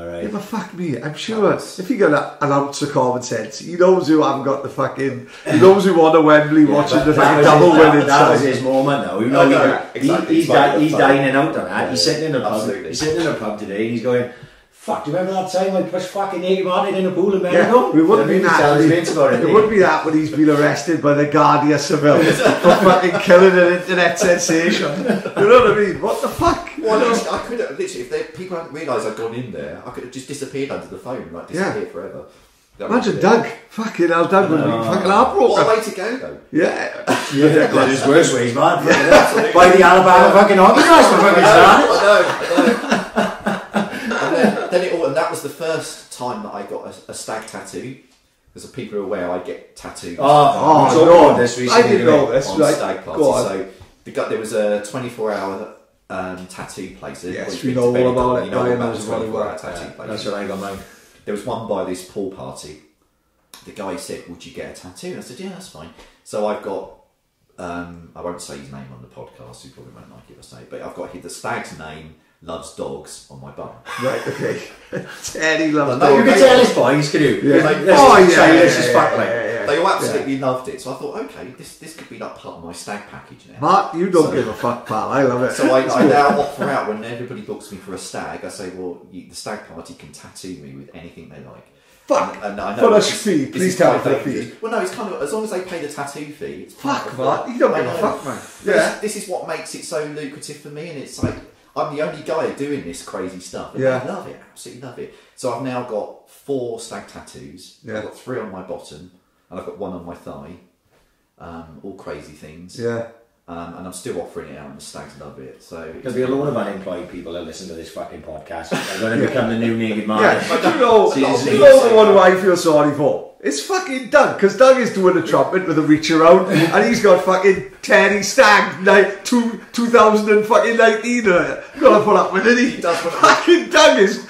right. Yeah, but fuck me, I'm sure if you got an ounce of common sense, he knows who haven't got the fucking, he knows who won a Wembley watching the fucking double winning. That was his moment though. He's dining out on that. He's sitting in a pub. He's sitting in a pub today and he's going, Fuck, do you remember that time I pushed fucking Nicky Martin in a pool in Yeah, Bendigo? we wouldn't be that. It wouldn't be that when he's been arrested by the Guardia Civil for fucking killing an internet sensation. You know what I mean? What the fuck? Well, I could have literally, if people hadn't realised I'd gone in there, I could have just disappeared under the phone, like disappeared forever. Imagine Doug. Fucking hell, Doug would be fucking heartbroken. What a way to go, though. Yeah. There's worse ways, man. By the Alabama fucking hockey match for fucking starters. I know. And that was the first time that I got a stag tattoo. Because people are aware I get tattoos. No. I didn't know this. On stag party. So there was a 24-hour tattoo place. Yes, we know all about it. You know all about the 24-hour tattoo place. That's what I got mine. There was one by this pool party. The guy said, "Would you get a tattoo?" And I said, "Yeah, that's fine." So I've got, I won't say his name on the podcast, you probably won't like it if I say it, but I've got the stag's name, loves dogs, on my bum. Right, okay. Teddy loves You dogs. can tell his boys, can you? Yeah. This is fact, like. They all absolutely loved it. So I thought, okay, this could be like part of my stag package now. Mark, you don't give a fuck, pal. I love it. So I now offer out, when everybody books me for a stag, I say, well, the stag party can tattoo me with anything they like. Fuck. And I know For a fee. Please tell me for a fee. Well, no, it's kind of, as long as they pay the tattoo fee, it's Fuck, Mark. You don't give a fuck, man. Yeah. This is what makes it so lucrative for me, and it's like, I'm the only guy doing this crazy stuff. And I love it, absolutely love it. So I've now got 4 stag tattoos. Yeah. I've got 3 on my bottom, and I've got 1 on my thigh. All crazy things. Yeah. And I'm still offering it out, and the stags love it. So There'll be a load of unemployed people that listen to this fucking podcast. They're going to become the new naked man. Yeah, but you know the one who I feel sorry for? It's fucking Doug, because Doug is doing a trumpet with a reach around, and he's got fucking Teddy Stag, 2019. Gotta put up with it, he? Fucking Doug has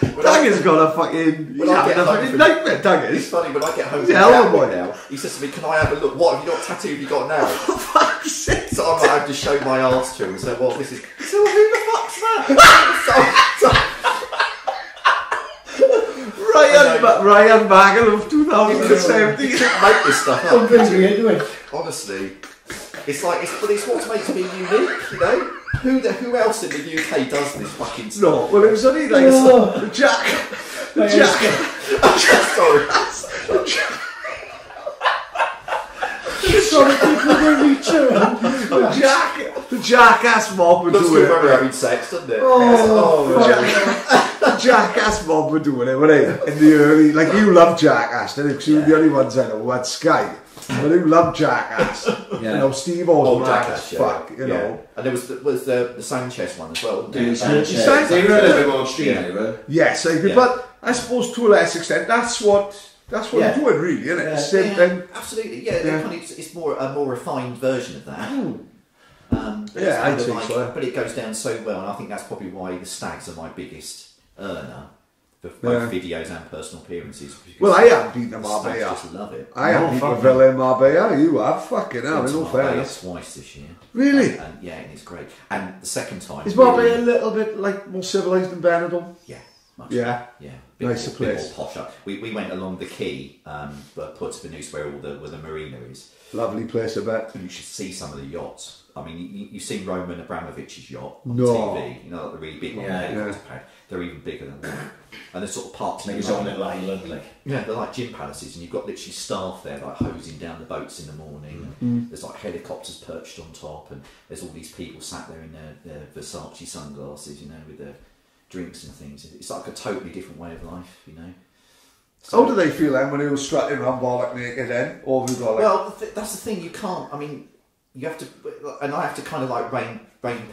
got a fucking, he's having a fucking nightmare, Doug is. It's funny, when I get home He's a hell of a boy now, he says to me, "Can I have a look? What have you got tattoo have you got now?" Fuck's sake. So I'm like, I have to show my arse to him and say, "Well, this is." So who the fuck's that? Ryan Bagel of 2017. You couldn't make this stuff up. Brings me into it. Honestly, it's like it's what makes me unique. You know, who else in the UK does this fucking stuff? No, well, it was only like Jack. Sorry. Sorry, people will reach around. The jackass mob were Looks doing good when we're it. having sex, doesn't it? The jackass mob were doing it, weren't they? In the early, like you love Jackass, didn't you? Because you were the only ones I know who had Sky. But who loved Jackass? You know, Steve O's Jackass, fuck, you know. And there was the Sanchez one as well. They were a little bit more extreme, anyway. Yes, I agree. But I suppose to a less extent, that's what they're doing, really, isn't it? The same thing. Absolutely, yeah. Kind of, it's more a more refined version of that. Yeah, I think so. But it goes down so well, and I think that's probably why the stags are my biggest earner for both videos and personal appearances. Well, I haven't beaten a Marbella. I just love it. I haven't beaten a Villa in Marbella. You have, fucking hell, in all fairness. Twice this year. Really? And it's great. And the second time. Is Marbella a little bit like more civilised than Benidorm? Yeah. Much Yeah. Yeah. Nicer place. Bit more posh up. We went along the quay, but Port Venus where the marina is. Lovely place, I bet. And you should see some of the yachts. I mean, you've seen Roman Abramovich's yacht on No. TV. You know, like the really big one. They're even bigger than that. And they're sort of parked in his own little island, like. Yeah, they're like gym palaces, and you've got literally staff there, like hosing down the boats in the morning. There's like helicopters perched on top, and there's all these people sat there in their Versace sunglasses, you know, with their drinks and things. It's like a totally different way of life, you know. So, how do they feel then when they were strutting around bollock naked then? Or have you got like... Well, that's the thing, you can't, I mean, you have to, and I have to kind of like rein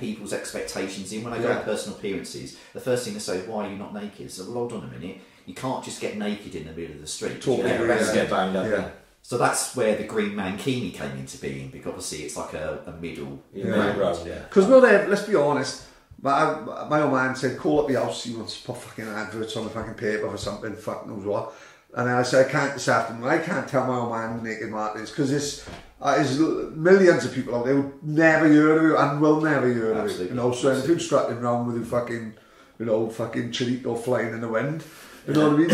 people's expectations in. When I go to personal appearances, the first thing they say is, "Why are you not naked?" So, well, hold on a minute, you can't just get naked in the middle of the street. Get banged up. Yeah. So that's where the green mankini came into being, because obviously it's like a middle road. Because let's be honest, my old man said, call up the house, he wants to put fucking adverts on the fucking paper for something, fuck knows what. And I said, I can't this afternoon, I can't tell my old man who Naked Martin is, because there's millions of people out there who never heard of it and will never hear of it. You know, so if you're strutting around with a fucking, you know, fucking chorito flying in the wind, you know what I mean?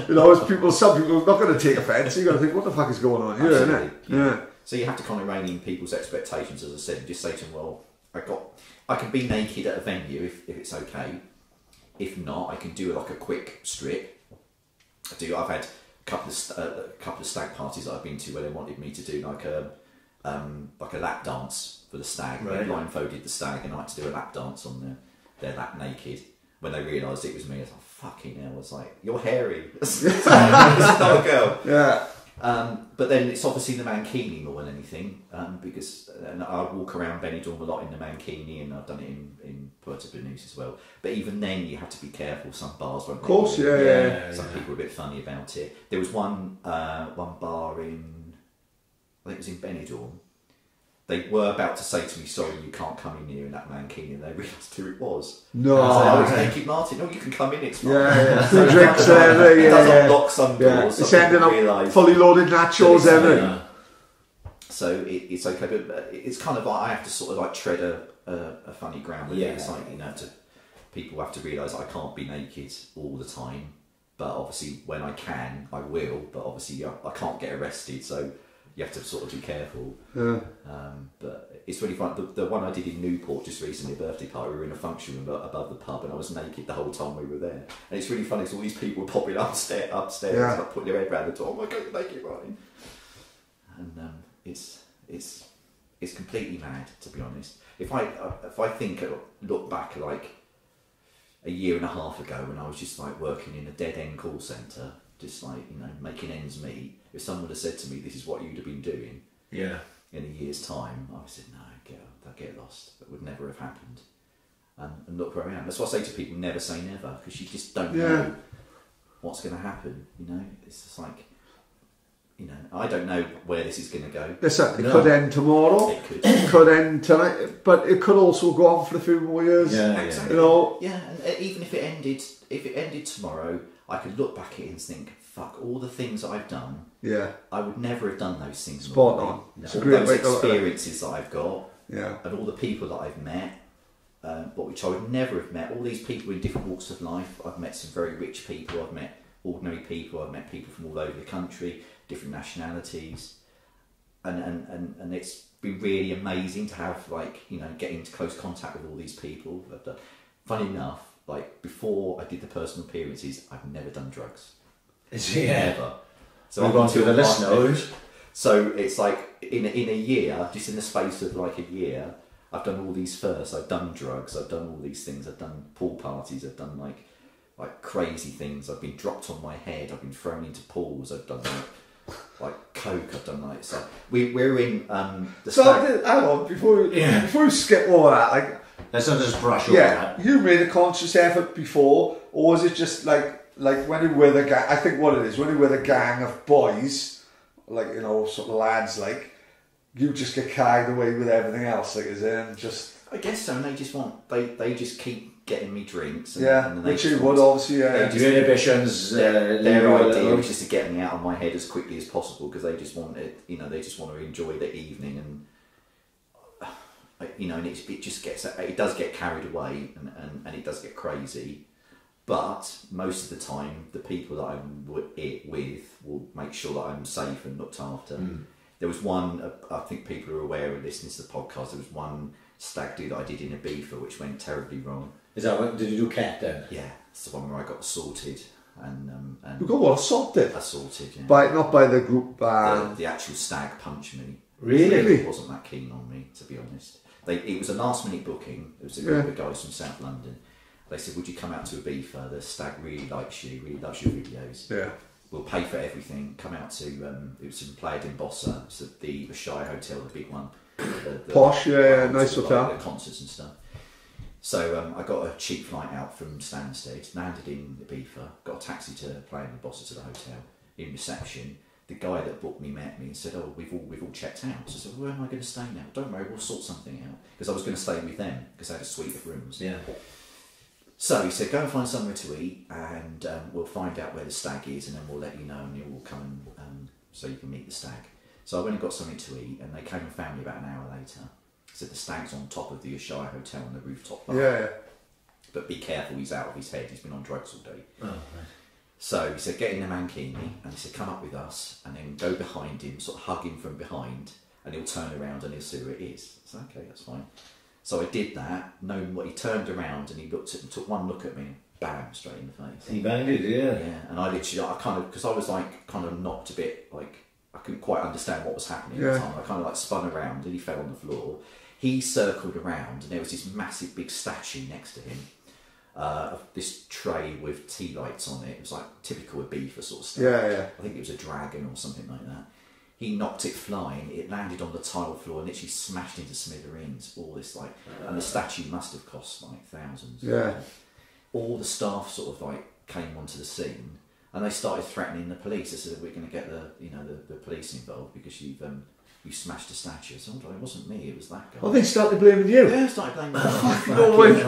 You know, some people are not going to take offence. You've got to think, what the fuck is going on here, isn't it? Yeah. So you have to kind of rein in people's expectations, as I said, and just say to them, well, I can be naked at a venue if it's okay. If not, I can do like a quick strip. I've had a couple of stag parties that I've been to where they wanted me to do like a lap dance for the stag. Right. They blindfolded the stag and I had to do a lap dance on their lap naked. When they realised it was me, I was like, fucking hell, I was like, you're hairy. This is not a girl. Yeah. But then it's obviously the mankini more than anything, because I walk around Benidorm a lot in the mankini, and I've done it in Puerto Banús as well. But even then, you have to be careful. Some bars won't. Of course, yeah. Some people are a bit funny about it. There was one bar in, I think it was in Benidorm. They were about to say to me, "Sorry, you can't come in here in that mankini," and they realised who it was. No, I was like, Naked Martin. No, you can come in. It's fine. Yeah. Two drinks there. It does unlock some doors. It's ending up fully loaded nachos, everything. So it's okay, but it's kind of like I have to sort of like tread a funny ground with it. It's like, you know, people have to realise I can't be naked all the time, but obviously when I can, I will. But obviously I can't get arrested, so you have to sort of be careful. Yeah. But it's really fun. The one I did in Newport just recently, a birthday party, we were in a function room above the pub, and I was naked the whole time we were there. And it's really funny because all these people were popping upstairs, like putting their head round the door. Oh my God, you're naked, Martin. And it's completely mad, to be honest. If I look back like a year and a half ago when I was just like working in a dead end call centre, just like, you know, making ends meet. If someone had said to me, "This is what you'd have been doing," in a year's time, I would have said, "No, get lost." That would never have happened. And look where I am. That's why I say to people, never say never, because you just don't know what's going to happen. You know, it's just like, you know, I don't know where this is going to go. Listen, it could end tomorrow. It could end tonight, but it could also go on for a few more years. Yeah, exactly. You know. Yeah, and even if it ended tomorrow, I could look back at it and think, fuck, all the things that I've done. Yeah. I would never have done those things. Spot on. All those experiences that I've got. Yeah. And all the people that I've met, but which I would never have met. All these people in different walks of life. I've met some very rich people. I've met ordinary people. I've met people from all over the country, different nationalities, and it's been really amazing to have, like, you know, get into close contact with all these people. But funny enough, like, before I did the personal appearances, I've never done drugs. Never. So we've gone through the list now. So it's like in a year, just in the space of like a year, I've done all these firsts. I've done drugs. I've done all these things. I've done pool parties. I've done like crazy things. I've been dropped on my head. I've been thrown into pools. I've done like coke. I've done like so. We're in the. So hang on before we skip over that, like. Let's not just brush over that. You made a conscious effort before, or was it just like when you were with a gang? I think what it is, when you were with a gang of boys, like, you know, sort of lads, like, you just get carried away with everything else, like, is it? Just. I guess so, and they just want they just keep getting me drinks. And, and which you would obviously. Your inhibitions. Their idea was just to get me out of my head as quickly as possible, because they just want it. You know, they just want to enjoy the evening and. You know, and it just gets, it does get carried away and it does get crazy, but most of the time the people that I'm with will make sure that I'm safe and looked after. There was one, I think people are aware of listening to the podcast, there was one stag do that I did in Ibiza which went terribly wrong. Is that what, did you do cat then? Yeah, it's the one where I got assaulted. And you got what, assaulted? Assaulted, yeah. Not by the group. The actual stag punched me. Really? He wasn't that keen on me, to be honest. It was a last minute booking. It was a group of guys from South London. They said, "Would you come out to Ibiza? The stag really likes you, really loves your videos. Yeah. We'll pay for everything. Come out to it was in Playa d'Imbossa, so the Shire Hotel, the big one. Posh, nice hotel. Like the concerts and stuff. So I got a cheap flight out from Stansted, landed in Ibiza, got a taxi to Playa d'Imbossa to the hotel. In reception, the guy that booked me met me and said, "Oh, we've all checked out." So I said, "Where am I going to stay now?" "Don't worry, we'll sort something out." Because I was going to stay with them because they had a suite of rooms. Yeah. So he said, "Go and find somewhere to eat, and we'll find out where the stag is, and then we'll let you know, and you'll come and so you can meet the stag." So I went and got something to eat, and they came and found me about an hour later. Said the stag's on top of the Shire Hotel on the rooftop bar. Yeah. But be careful, he's out of his head. He's been on drugs all day. Oh, right. So he said, "Get in the mankini," and he said, "Come up with us," and then go behind him, sort of hug him from behind, and he'll turn around and he'll see who it is. I said, "Okay, that's fine." So I did that, knowing what he turned around and he looked at and took one look at me. bam, straight in the face. He banged it, yeah. Yeah, and I literally, because I was like, kind of knocked a bit, like, I couldn't quite understand what was happening at the time. I kind of like spun around and he fell on the floor. He circled around and there was this massive big statue next to him. Of this tray with tea lights on it. It was like typical Ibiza sort of stuff. Yeah. I think it was a dragon or something like that. He knocked it flying. It landed on the tile floor and literally smashed into smithereens. All this like, and the statue must have cost like thousands. Yeah. All the staff sort of like came onto the scene and they started threatening the police. They said, "We're going to get the police involved because you smashed a statue." So it wasn't me, it was that guy. Oh, they started blaming you? Yeah, started blaming me. No way.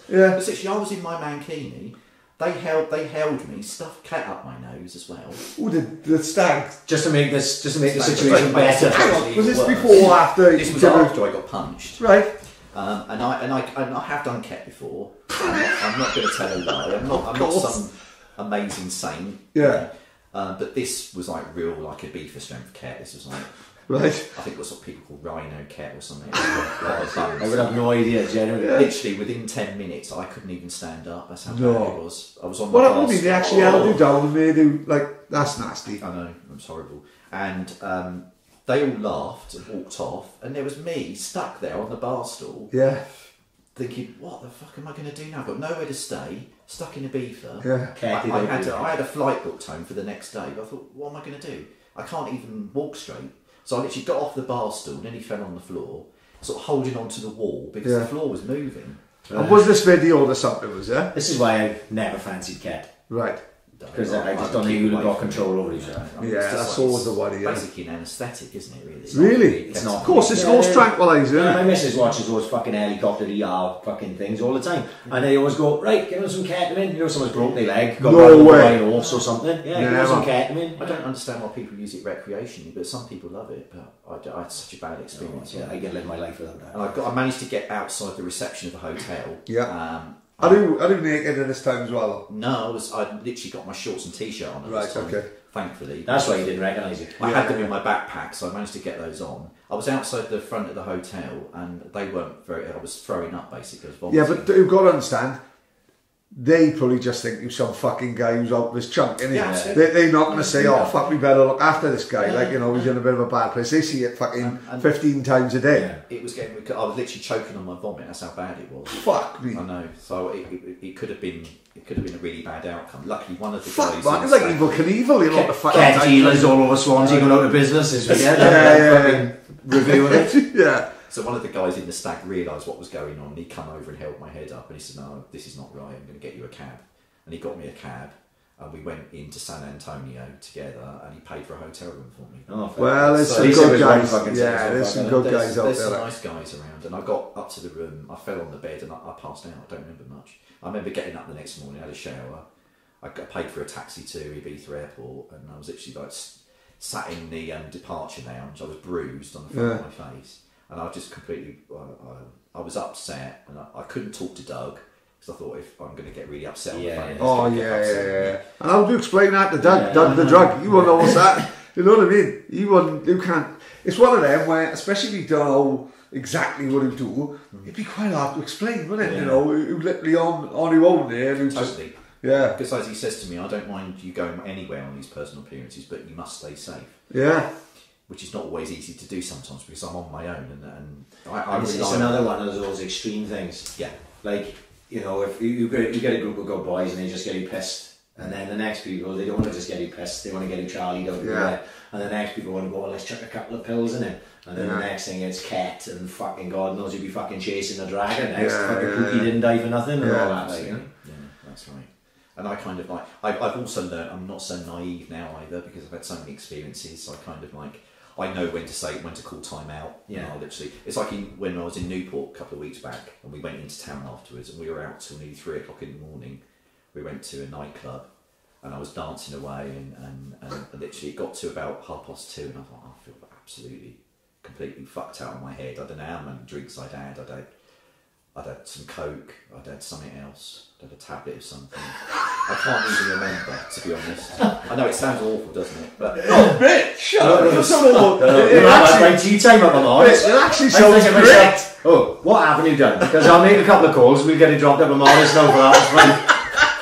Yeah. Literally, I was in my mankini. They held me, stuffed cat up my nose as well. Oh, the stag. Just to make the situation better. Hang on, was this before or after? This was after I got punched. Right. And I have done ket before. I'm not going to tell a lie. I'm not some amazing saint. Yeah. But this was like real, like a beef strength ket. This was like. Right. I think it was what people call rhino ket or something. I would have no idea, generally. Literally, within 10 minutes, I couldn't even stand up. That's how bad it was. I was on my What happened? They actually held you down and made you, like, that's nasty. I know, it was horrible. And they all laughed and walked off, and there was me stuck there on the bar stool. Yeah. Thinking, what the fuck am I going to do now? I've got nowhere to stay, stuck in Ibiza. Yeah. I had a flight booked home for the next day, but I thought, what am I going to do? I can't even walk straight. So I literally got off the bar stool and then he fell on the floor, sort of holding onto the wall because the floor was moving. And was this video or something, was it? This is why I never fancied cat. Right. Because I just don't think you've got control over each other. Yeah, that's always the worry. It's basically an anaesthetic, isn't it, really? Really? It's not. Of course, it's most tranquiliser. My missus watches those fucking helicopter ER fucking things all the time. And they always go, right, give them some ketamine. You know, someone's broke their leg, got no way. Or something. Yeah, give them some ketamine. I don't understand why people use it recreationally, but some people love it. But I had such a bad experience. Yeah, I can live my life without that. And I managed to get outside the reception of the hotel. Yeah. Are you naked at this time as well? No, I literally got my shorts and t-shirt on at this time, okay. Thankfully. That's why you didn't recognise it. I had them in my backpack, so I managed to get those on. I was outside the front of the hotel, and they weren't very. I was throwing up basically. Yeah, but you've got to understand. They probably just think you're some fucking guy who's out with his chunk, innit? Yeah, they're not going to say, "Oh, fuck, we better look after this guy." Like, you know, he's in a bit of a bad place. They see it fucking 15 times a day. It was getting. I was literally choking on my vomit. That's how bad it was. Fuck me. I know. So it could have been. It could have been a really bad outcome. Luckily, one of the Fuck, guys. man, it's like Evil Knievel, you know, the fucking cat dealers all over Swansea going out of business. Yeah. Review of it. Yeah. So one of the guys in the stag realised what was going on. And he come over and held my head up, and he said, "No, this is not right. I'm going to get you a cab." And he got me a cab, and we went into San Antonio together, and he paid for a hotel room for me. Oh, well, there's some good guys. Yeah, there's some good guys out there. There's some nice guys around, and I got up to the room. I fell on the bed, and I passed out. I don't remember much. I remember getting up the next morning, had a shower. I got paid for a taxi to Ibiza Airport, and I was literally like sat in the departure lounge. I was bruised on the front of my face, and I just completely. I was upset, and I couldn't talk to Doug. Because I thought if I'm going to get really upset on the phone. Oh, yeah. And how do you explain that to Doug? Doug the drug. He won't know what's that. You know what I mean? You can't. It's one of them where, especially if you don't know exactly what you do, it'd be quite hard to explain, wouldn't it? Yeah. You know, you literally on your own there. Totally. Yeah. Because as he says to me, I don't mind you going anywhere on these personal appearances, but you must stay safe. Yeah. Which is not always easy to do sometimes because I'm on my own and it's another one of those extreme things. Yeah. Like, you know, if you get a group of good boys and they just get you pissed, and then the next people, they don't want to just get you pissed, they want to get you Charlie out there, and the next people want to go, well, let's chuck a couple of pills in it, and then the next thing it's cat, and fucking God knows you'll be fucking chasing a dragon next, fucking Pookie didn't die for nothing, and all that, like, you know? Yeah, that's right. And I kind of like, I've also learned, I'm not so naive now either, because I've had so many experiences, so I kind of like, I know when to call time out. Yeah. Literally. It's like when I was in Newport a couple of weeks back and we went into town afterwards and we were out till nearly 3 o'clock in the morning. We went to a nightclub and I was dancing away and literally it got to about 2:30 and I thought, I feel absolutely, completely fucked out of my head. I don't know how many drinks I'd had. I'd had some Coke, I'd had something else, I'd had a tablet of something. I can't even remember, to be honest. I know it sounds awful, doesn't it? But oh, bitch! Shut up! My tea time at my mom's. It actually sounds great. Oh, what haven't you done? Because I'll make a couple of calls, we'll get it dropped at my mom's now for that.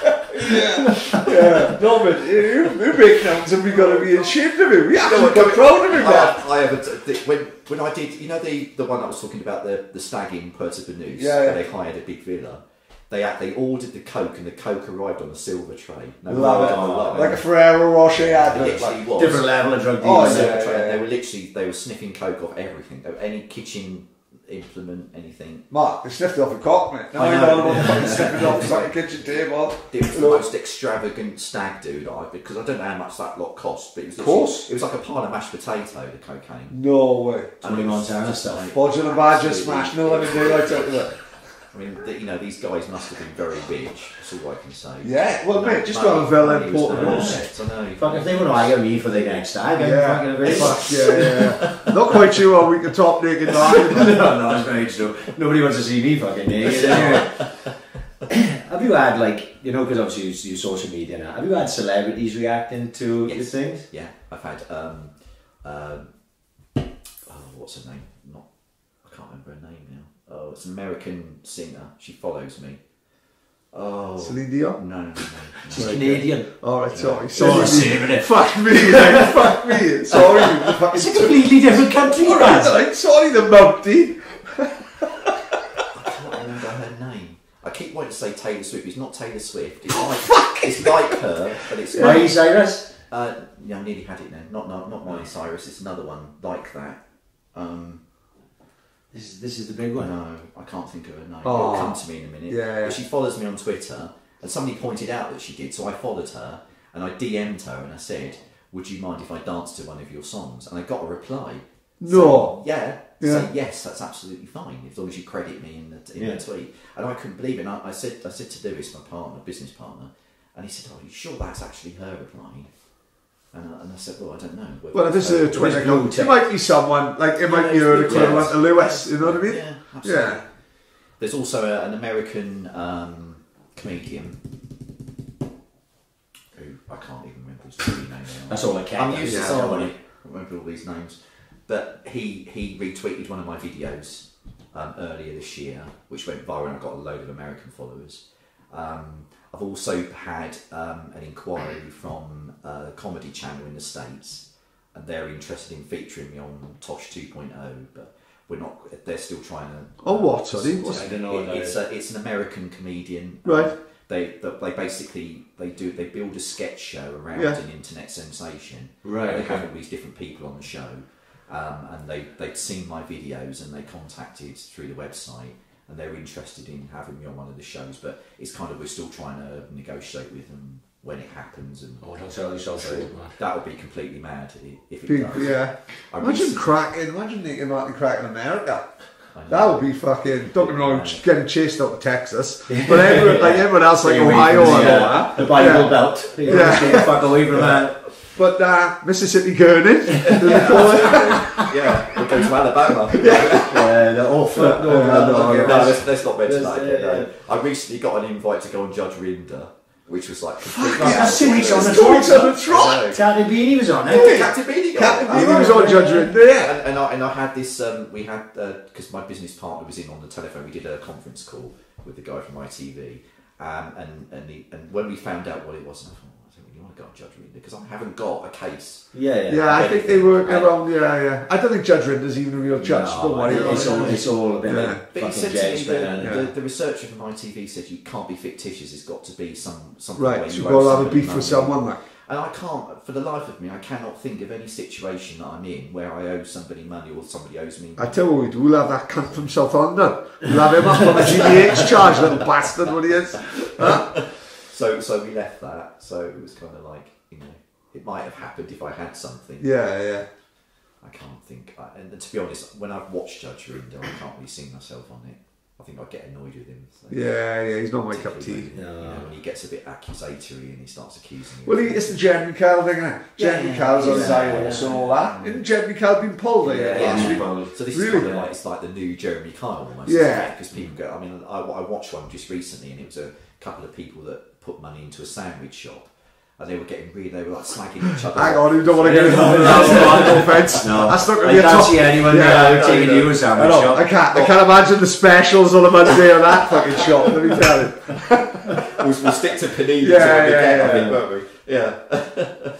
Yeah. No, but you make nouns and we got to be ashamed of him. We have to be proud of him, man. I have when I did, you know, the one I was talking about, the stag in Puerto Banús, yeah. where they hired a big villa. They ordered the Coke and the Coke arrived on a silver tray. No, love it. Like a Ferrero Rocher ad. Literally was. Different level of drug Oh, dealing. yeah. They were sniffing Coke off everything. Any kitchen implement, anything. Mark, they sniffed it off a cock, mate. Now I know what fucking sniffing it off the fucking kitchen table. It was the most extravagant stag do because I don't know how much that lot cost, but it was like a pile of mashed potato, the cocaine. No way. Tony Montana stuff. Bodger and Badger smash, no let me do like that. I mean, you know, these guys must have been very rich. That's all I can say. Yeah, well, mate, just to have a villa in Portugal. Fuck, if they want to hire me for the next stag, I'm fucking a very fuck. Yeah. Not quite sure how we can top naked man. No, it's very true. Nobody wants to see me fucking naked anyway. Have you had, like, you know, because obviously you use social media now, have you had celebrities reacting to your things? Yeah, I've had, what's her name? I can't remember her name now. Oh, it's an American singer. She follows me. Oh, Celine Dion? No. She's Canadian. Alright, sorry. Saving it. Fuck me, mate. Fuck me. Sorry. It's a completely different country, Alright, sorry, the Mountie. I can't remember her name. I keep wanting to say Taylor Swift. It's not Taylor Swift. It's like her, but it's Miley Cyrus? Yeah, I nearly had it now. Not Miley Cyrus. It's another one like that. This is the big one. No, I can't think of her name. Oh. It'll come to me in a minute. Yeah. But she follows me on Twitter, and somebody pointed out that she did, so I followed her, and I DM'd her, and I said, would you mind if I danced to one of your songs? And I got a reply. No. Saying, saying, yes, that's absolutely fine, as long as you credit me in the tweet. And I couldn't believe it. And I said to Lewis, my business partner, and he said, oh, are you sure that's actually her replying? And I said, well, I don't know. Well, if this is a Twitter account, it might be someone, like, it might be her equivalent to Lewis, you know what I mean? Yeah, absolutely. Yeah. There's also an American comedian who I can't even remember his name now. That's all I can. I'm used to somebody. I can't remember all these names. But he retweeted one of my videos earlier this year, which went viral, and I got a load of American followers. I've also had an inquiry from a comedy channel in the States, and they're interested in featuring me on Tosh 2.0, but we're not. They're still trying to. Oh, what? Sorry, I don't know. It's an American comedian. Right. They basically they build a sketch show around an internet sensation. Right. And they have all these different people on the show, and they'd seen my videos and they contacted through the website. And they're interested in having me on one of the shows, but it's kind of, we're still trying to negotiate with them when it happens. And don't tell you so short, man. That would be completely mad if it does. Yeah. Imagine Nicky Martin cracking America. That would be fucking, don't get me wrong, getting chased out of Texas. But everyone else, like Ohio and all that. The Bible Belt. Yeah. Fuck away from that. But Mississippi Gurney. Yeah, we go to Alabama. They're awful. Let's not mention that again. No. I recently got an invite to go on Judge Rinder, which was like completely. That's 2 weeks on the trot. Captain Beanie was on it. Captain Beanie was on Judge Rinder. Yeah. And I had this. We had because my business partner was in on the telephone. We did a conference call with the guy from ITV, and when we found out what it was, I thought, you want to go on Judge Rinder because I haven't got a case. Yeah, I think they work around. Yeah. I don't think Judge Rinder's even a real judge. Don't worry. It's all a bit of But he said to me the researcher from ITV said you can't be fictitious. It's got to be something. Right, so you've got to have a beef with someone, like. And I can't, for the life of me, I cannot think of any situation that I'm in where I owe somebody money or somebody owes me money. I tell you what we do, we'll have that cunt from South London. We'll have him up on a GBH charge, little bastard, what he is. Huh? So we left that. So it was kind of like, it might have happened if I had something. Yeah. I can't think. And to be honest, when I've watched Judge Rinder, I can't really see myself on it. I think I'd get annoyed with him. So. Yeah, he's not my cup of tea. When he gets a bit accusatory and he starts accusing you. Well, it's the Jeremy Kyle thing, isn't it? Jeremy Kyle's on his iOS and all that. Isn't Jeremy Kyle been pulled there? So this is kind of like, it's like the new Jeremy Kyle almost. Yeah. Because people go, I mean, I watched one just recently and it was a couple of people that put money into a sandwich shop. And they were like slagging each other. Hang on, you don't want to get involved in that. No offence. No, that's not going to be I can't see anyone taking you a sandwich shop. I can't imagine the specials on a Monday on that fucking shop, let me tell you. we'll stick to panini won't we? Yeah.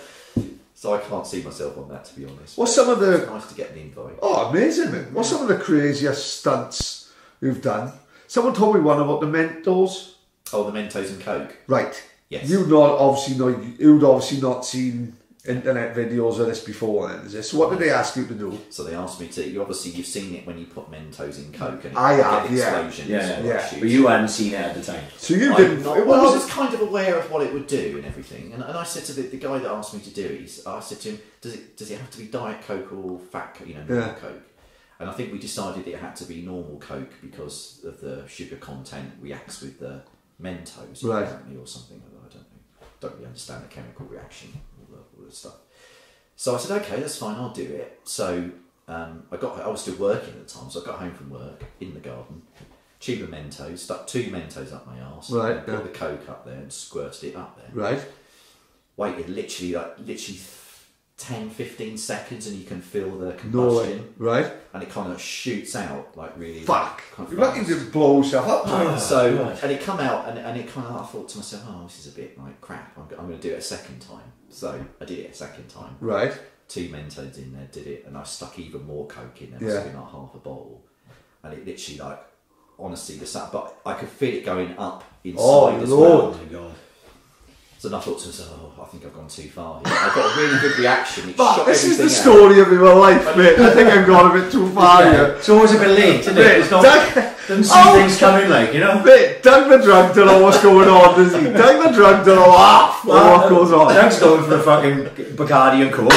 So I can't see myself on that, to be honest. What's some of the... It's nice to get an invite. Oh, amazing, man. What's some of the craziest stunts you've done? Someone told me one about the Mentos. Oh, the Mentos and Coke? Right. Yes. You'd obviously not seen internet videos of this before then, is this? So what did they ask you to do? So they asked me to... You've seen it when you put Mentos in Coke and I have, explosions. Yeah. But you hadn't seen it at the time. So you didn't... Well, I was kind of aware of what it would do and everything. And I said to the guy that asked me to do it, I said to him, does it have to be Diet Coke or fat, normal Coke? And I think we decided it had to be normal Coke because of the sugar content reacts with the Mentos apparently, or something. I don't really understand the chemical reaction, all the stuff. So I said, okay, that's fine, I'll do it. So I was still working at the time, so I got home from work in the garden, tube of Mentos, stuck 2 Mentos up my arse, put the Coke up there and squirted it up there. Right. Waited literally 10-15 seconds and you can feel the combustion. Right. And it kind of shoots out like really... Fuck. Kind of You're lucky to blow yourself up. And it come out and it kind of, I thought to myself, oh, this is a bit like crap. I'm going to do it a second time. So I did it a second time. Right. 2 Mentos in there, did it, and I stuck even more Coke in there. Must have been like half a bottle. And it literally honestly, but I could feel it going up inside as well. Oh my God. So then I thought to myself, I think I've gone too far here. I got a really good reaction. This is the story of my life, mate. I think I've gone a bit too far here. It's always a bit late, isn't it? Doesn't see things coming Mate, Doug the drunk don't know what's going on, does he? Doug the drunk don't know what goes on. Doug's going for a fucking Bacardi and Coke.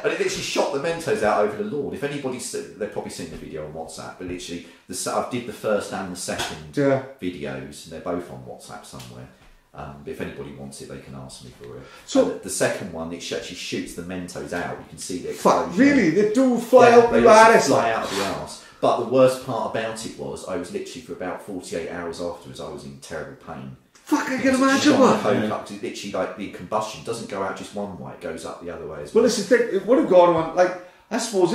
And it literally shot the Mentos out over the lawn. If anybody's, they've probably seen the video on WhatsApp, but literally, I did the first and the second videos, and they're both on WhatsApp somewhere. But if anybody wants it, they can ask me for it. So the second one, it actually shoots the Mentos out. You can see the explosion. Fuck, really? They do fly out the arse? Fly out of the arse. But the worst part about it was, I was literally for about 48 hours afterwards, I was in terrible pain. Fuck, I can imagine what. Literally, like the combustion doesn't go out just one way; it goes up the other way as Well, well. it's the thing. It would have gone on. Like, I suppose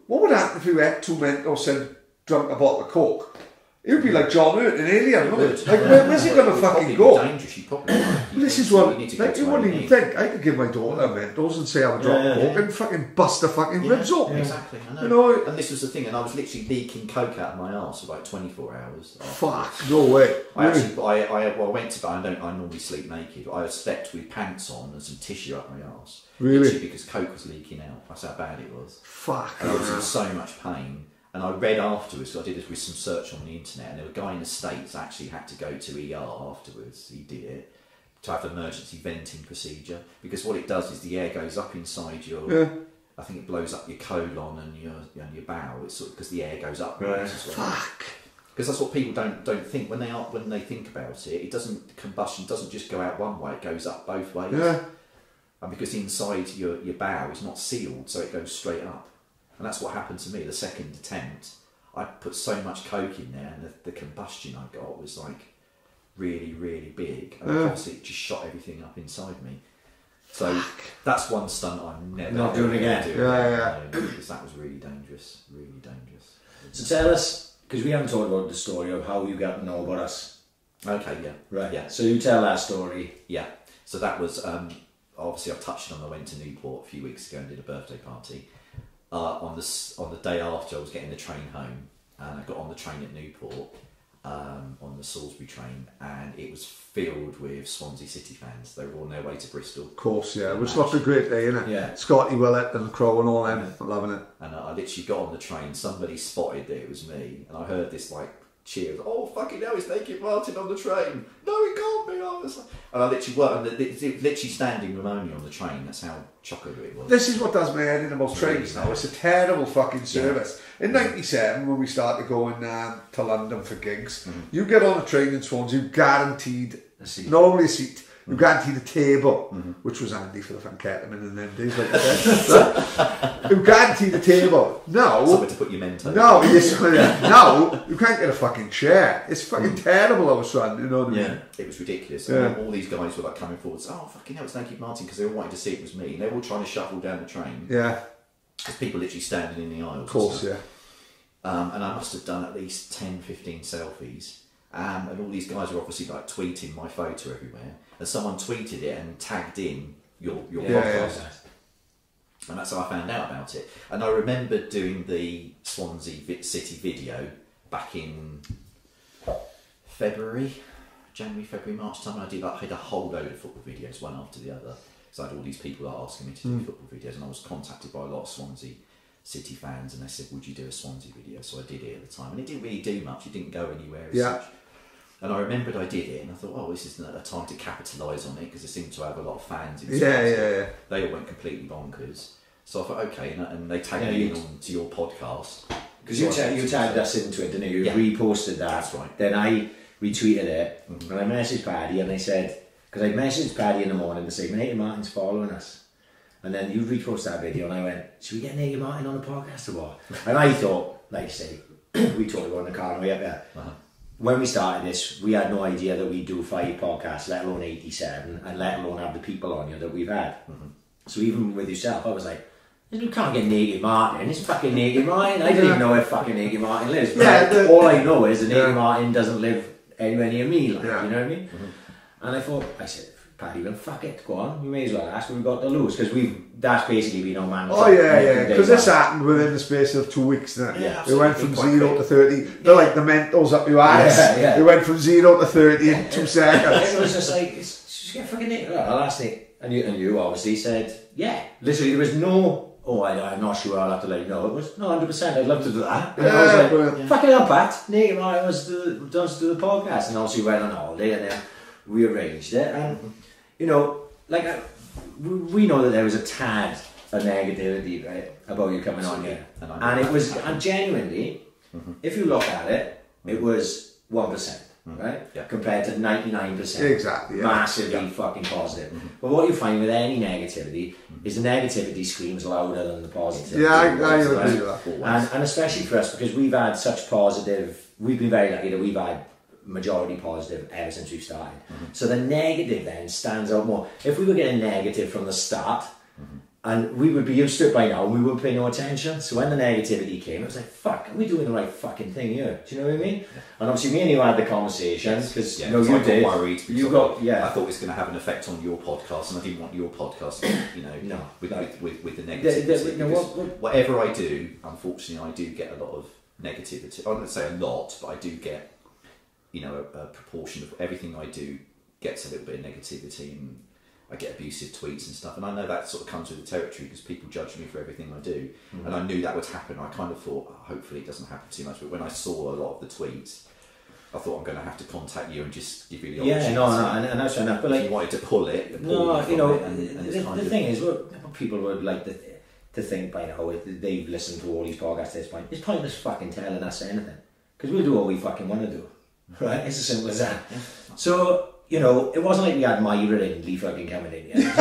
what would happen if you had 2 Mentos and drunk a bottle of Coke? It would be like John Hurt in Alien, wouldn't it? Like, where's it going to fucking go? Dangerous. You probably. This is what. Like, you wouldn't even think. I could give my daughter a Mentos and say I would drop Coke and fucking bust her fucking ribs open. Exactly. I know. And this was the thing, and I was literally leaking Coke out of my arse for like 24 hours. Fuck, no way. I went to bed. I normally sleep naked. I slept with pants on and some tissue up my arse. Really? Literally because Coke was leaking out. That's how bad it was. Fuck. And I was in so much pain. And I read afterwards, I did this with some search on the internet, and there was a guy in the States actually had to go to ER afterwards, he did it, to have an emergency venting procedure. Because what it does is the air goes up inside your, I think it blows up your colon and your bowel, it's sort of because the air goes up. Right. Fuck. Because that's what people don't think, when they think about it, combustion doesn't just go out one way, it goes up both ways. Yeah. And because inside your bowel is not sealed, so it goes straight up. And that's what happened to me the second attempt. I put so much Coke in there, and the combustion I got was like really, really big. And obviously it just shot everything up inside me. So that's one stunt I'm never not doing again. Because that was really dangerous, really dangerous. So tell us, because we haven't talked about the story of how you got to know about us. Okay, yeah. Right. Yeah. So you tell that story. Yeah. So that was, obviously I've touched on, I went to Newport a few weeks ago and did a birthday party. On the day after, I was getting the train home, and I got on the train at Newport, on the Salisbury train, and it was filled with Swansea City fans. They were on their way to Bristol. Of course, yeah. It was like a great day, innit? Yeah. Scotty Willett and Crow and all them, loving it. And I literally got on the train, somebody spotted that it was me, and I heard this like cheer, oh fucking hell, it's Naked Martin on the train. No, it can't be. And I literally worked, and literally standing room only on the train. That's how chocolate it was. This is what does my head in about trains now. It's a terrible fucking service. In '97, when we started going to London for gigs, you get on a train in Swansea, you guaranteed not only a seat, you guaranteed a table, which was handy for the Funketamine in them days, like I said. You guaranteed a table. Now, somewhere to put your Mentos. No, now you can't get a fucking chair. It's fucking terrible I was run, you know what I mean? It was ridiculous. Yeah. And all these guys were like coming forward, oh fucking hell, it's Naked Martin, because they all wanted to see it was me. And they were all trying to shuffle down the train. Yeah. There's people literally standing in the aisles. Of course, yeah. and I must have done at least 10, 15 selfies. And all these guys are obviously like tweeting my photo everywhere. And someone tweeted it and tagged in your podcast. Yeah. And that's how I found out about it. And I remember doing the Swansea City video back in January, February, March time. And I had a whole load of football videos, one after the other. Because I had all these people that were asking me to do football videos. And I was contacted by a lot of Swansea City fans. And they said, would you do a Swansea video? So I did it at the time. And it didn't really do much. It didn't go anywhere as such. And I remembered I did it, and I thought, oh, this isn't a time to capitalise on it, because it seemed to have a lot of fans in Swansea. They all went completely bonkers. So I thought, okay, and they tagged me in onto your podcast. Because you tagged us into it, didn't you? You reposted that. That's right. Then I retweeted it, and I messaged Paddy, and I said, because I messaged Paddy in the morning to say, Nathan Martin's following us. And then you reposted that video, and I went, should we get Nathan Martin on the podcast or what? And I thought, like I say, we talked about in the car on the way up there. When we started this, we had no idea that we'd do 5 podcasts, let alone 87, and let alone have the people on here that we've had. So even with yourself, I was like, you can't get Naked Martin, it's fucking Naked Martin. I don't even know where fucking Naked Martin lives. But all I know is that Naked Martin doesn't live anywhere near me, like, you know what I mean? And I said, Paddy, well, fuck it, go on, we may as well ask what we've got to lose, because that's basically been our man. Because this happened within the space of 2 weeks. We went from 0 to 30. They're like the Mentos up your ass. We went from 0 to 30 in 2 seconds. It was just like, just get fucking Naked. Well, last night, and you obviously said, yeah. Literally, there was no, I'm not sure, I'll have to let you know. It was, no, 100%, I'd love to do that. And I was like, fucking hell, Pat, Naked Martin does do the podcast. And obviously we went on holiday, and then we arranged it. And, you know, like, we know that there was a tad of negativity, right, about you coming on here. And it was, and genuinely, if you look at it, it was 1%, right? Compared to 99%. Massively fucking positive. But what you find with any negativity is the negativity screams louder than the positivity. I agree with that. And especially for us, because we've had such positive, we've been very lucky that we've had majority positive ever since we've started. So the negative then stands out more. If we were getting negative from the start, and we would be used to it by now, and we wouldn't pay no attention. So when the negativity came, it was like, fuck, are we doing the right fucking thing here? Do you know what I mean? And obviously me and you had the conversation, because you did. I got worried because I thought it was going to have an effect on your podcast, and I didn't want your podcast to, with the negativity. Whatever I do, unfortunately, I do get a lot of negativity. I wouldn't say a lot, but I do get, a proportion of everything I do gets a little bit of negativity, and I get abusive tweets and stuff, and I know that sort of comes with the territory because people judge me for everything I do, and I knew that would happen. I kind of thought, hopefully it doesn't happen too much, but when I saw a lot of the tweets, I thought, I'm going to have to contact you and just give you the opportunity. And that's fair enough. But if you wanted to pull it, the thing is, what people would like to think by now, they've listened to all these podcasts at this point, it's pointless fucking telling us anything, because we'll do what we fucking want to do. Right, it's as simple as that. So, it wasn't like we had Myra and Lee fucking coming in yet.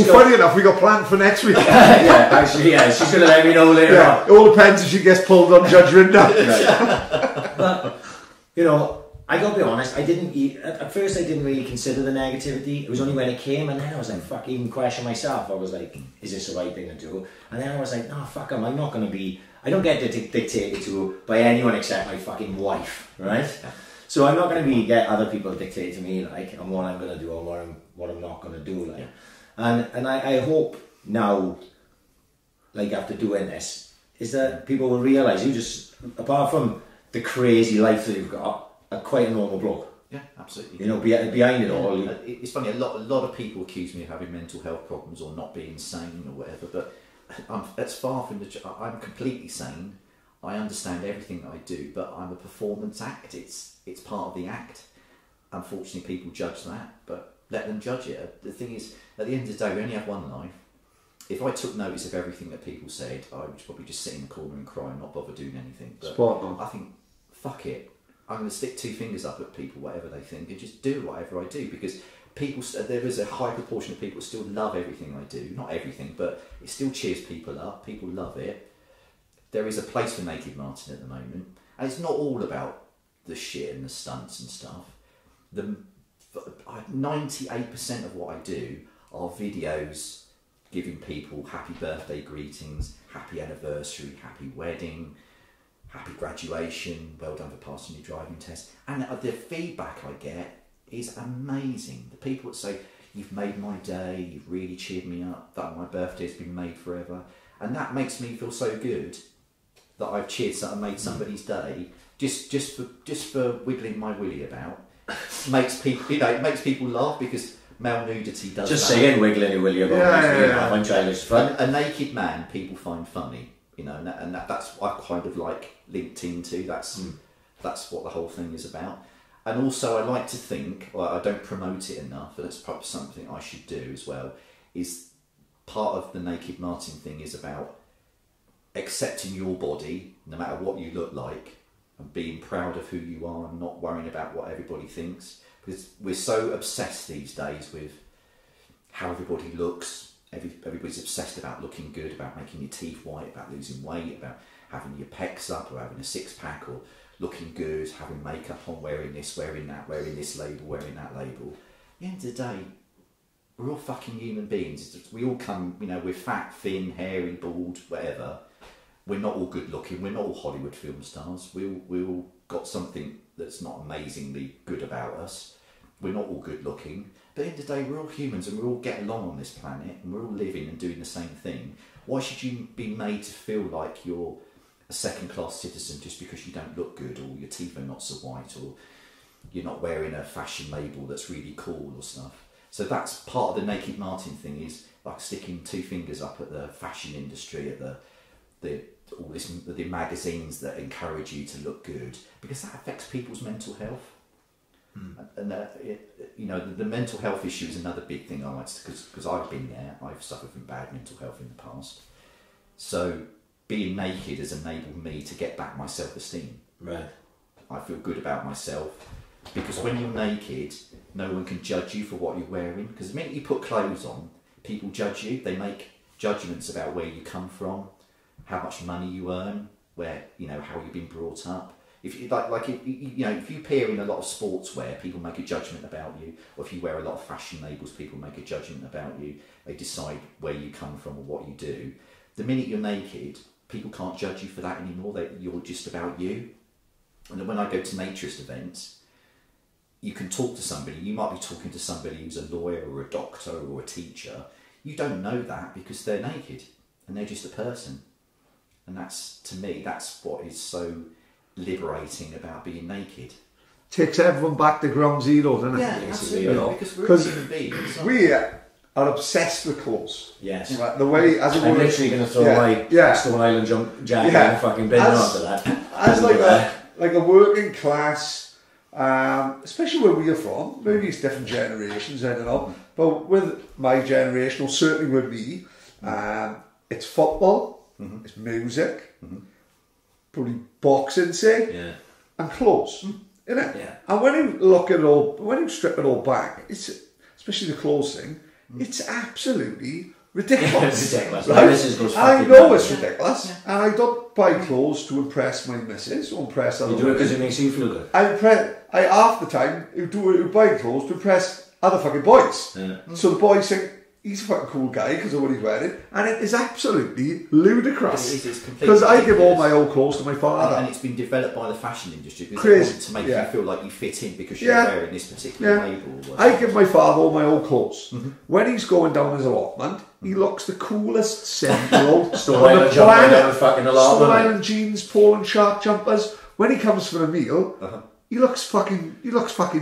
Funny enough, we got planned for next week. Actually, she's going to let me know later on. It all depends if she gets pulled on Judge Rinda. But, I got to be honest, at first I didn't really consider the negativity. It was only when it came, and then I was like, fuck, even question myself. I was like, is this the right thing to do? And then I was like, no, fuck 'em, I'm not going to be, I don't get dictated to by anyone except my fucking wife, right? So I'm not going to get other people to dictate to me, like, and what I'm going to do and what I'm not going to do, like. And I hope now, like, after doing this, is that people will realise you just, apart from the crazy life that you've got, are quite a normal bloke. Yeah, absolutely. Behind it all. It's funny, a lot of people accuse me of having mental health problems or not being sane or whatever, but that's far from I'm completely sane. I understand everything that I do, but I'm a performance act. It's part of the act. Unfortunately, people judge that, but let them judge it. The thing is, at the end of the day, we only have one life. If I took notice of everything that people said, I would probably just sit in the corner and cry and not bother doing anything. But spot on. I think, fuck it. I'm going to stick 2 fingers up at people, whatever they think, and just do whatever I do, because there is a high proportion of people who still love everything I do. Not everything, but it still cheers people up. People love it. There is a place for Naked Martin at the moment, and it's not all about the shit and the stunts and stuff. 98% of what I do are videos giving people happy birthday greetings, happy anniversary, happy wedding, happy graduation, well done for passing your driving test. And the feedback I get is amazing. The people that say, you've made my day, you've really cheered me up, that my birthday's been made forever. And that makes me feel so good that I've made somebody's day just for wiggling my willy about. Makes people laugh, because male nudity does Just that. saying wiggling your willy about I find childish fun. A naked man people find funny, and that's what I kind of like linked into. That's what the whole thing is about. And also I like to think, well, I don't promote it enough, but that's probably something I should do as well, is part of the Naked Martin thing is about accepting your body, no matter what you look like, and being proud of who you are and not worrying about what everybody thinks. Because we're so obsessed these days with how everybody looks. Everybody's obsessed about looking good, about making your teeth white, about losing weight, about having your pecs up, or having a six-pack, or looking good, having makeup on, wearing this, wearing that, wearing this label, wearing that label. At the end of the day, we're all fucking human beings. We all come, we're fat, thin, hairy, bald, whatever. We're not all good looking. We're not all Hollywood film stars. We all got something that's not amazingly good about us. We're not all good looking. But at the end of the day, we're all humans, and we all get along on this planet, and we're all living and doing the same thing. Why should you be made to feel like you're a second-class citizen just because you don't look good, or your teeth are not so white, or you're not wearing a fashion label that's really cool or stuff? So that's part of the Naked Martin thing, is like sticking two fingers up at the fashion industry, at the magazines that encourage you to look good, because that affects people's mental health. And the mental health issue is another big thing I like to, because I've been there. I've suffered from bad mental health in the past. So being naked has enabled me to get back my self-esteem. Right. I feel good about myself, because when you're naked, no one can judge you for what you're wearing. Because the minute you put clothes on, people judge you. They make judgments about where you come from, how much money you earn, where how you've been brought up. If you if you appear in a lot of sportswear, people make a judgment about you. Or if you wear a lot of fashion labels, people make a judgment about you. They decide where you come from or what you do. The minute you're naked, people can't judge you for that anymore. You're just about you. And then when I go to naturist events, you can talk to somebody. You might be talking to somebody who's a lawyer or a doctor or a teacher. You don't know that because they're naked and they're just a person. And that's, to me, that's what is so liberating about being naked. Takes everyone back to ground zero, doesn't it? Yeah, absolutely. Because we're human beings. We are obsessed with clothes. Yes. Right, the way, as I'm literally going to throw my Stone Island jump jacket in the fucking bin after that. As like a working class, especially where we are from, maybe it's different generations, I don't know, but with my generation, or certainly with me, it's football, it's music, probably boxing, say, and clothes, innit? Yeah. And when you look at it all, when you strip it all back, it's, especially the clothes thing, it's absolutely ridiculous. It's ridiculous. Right? I know it's ridiculous, and I don't buy clothes to impress my missus or impress other You do it women. because it makes you feel good. I half the time who buy clothes to impress other fucking boys. Yeah. So the boys think he's a fucking cool guy because of what he's wearing, and it is absolutely ludicrous. It is completely because I give all ridiculous. my old clothes to my father. And it's been developed by the fashion industry because Crazy. they want to make you feel like you fit in because you're Yeah. wearing this particular Yeah. label. Or I give my father all my old clothes. When he's going down his allotment, he looks the coolest 7-year-old Stone on the Island jumper down planet. fucking allotment. Stone Island jeans, Poland shark jumpers. When he comes for a meal, he looks fucking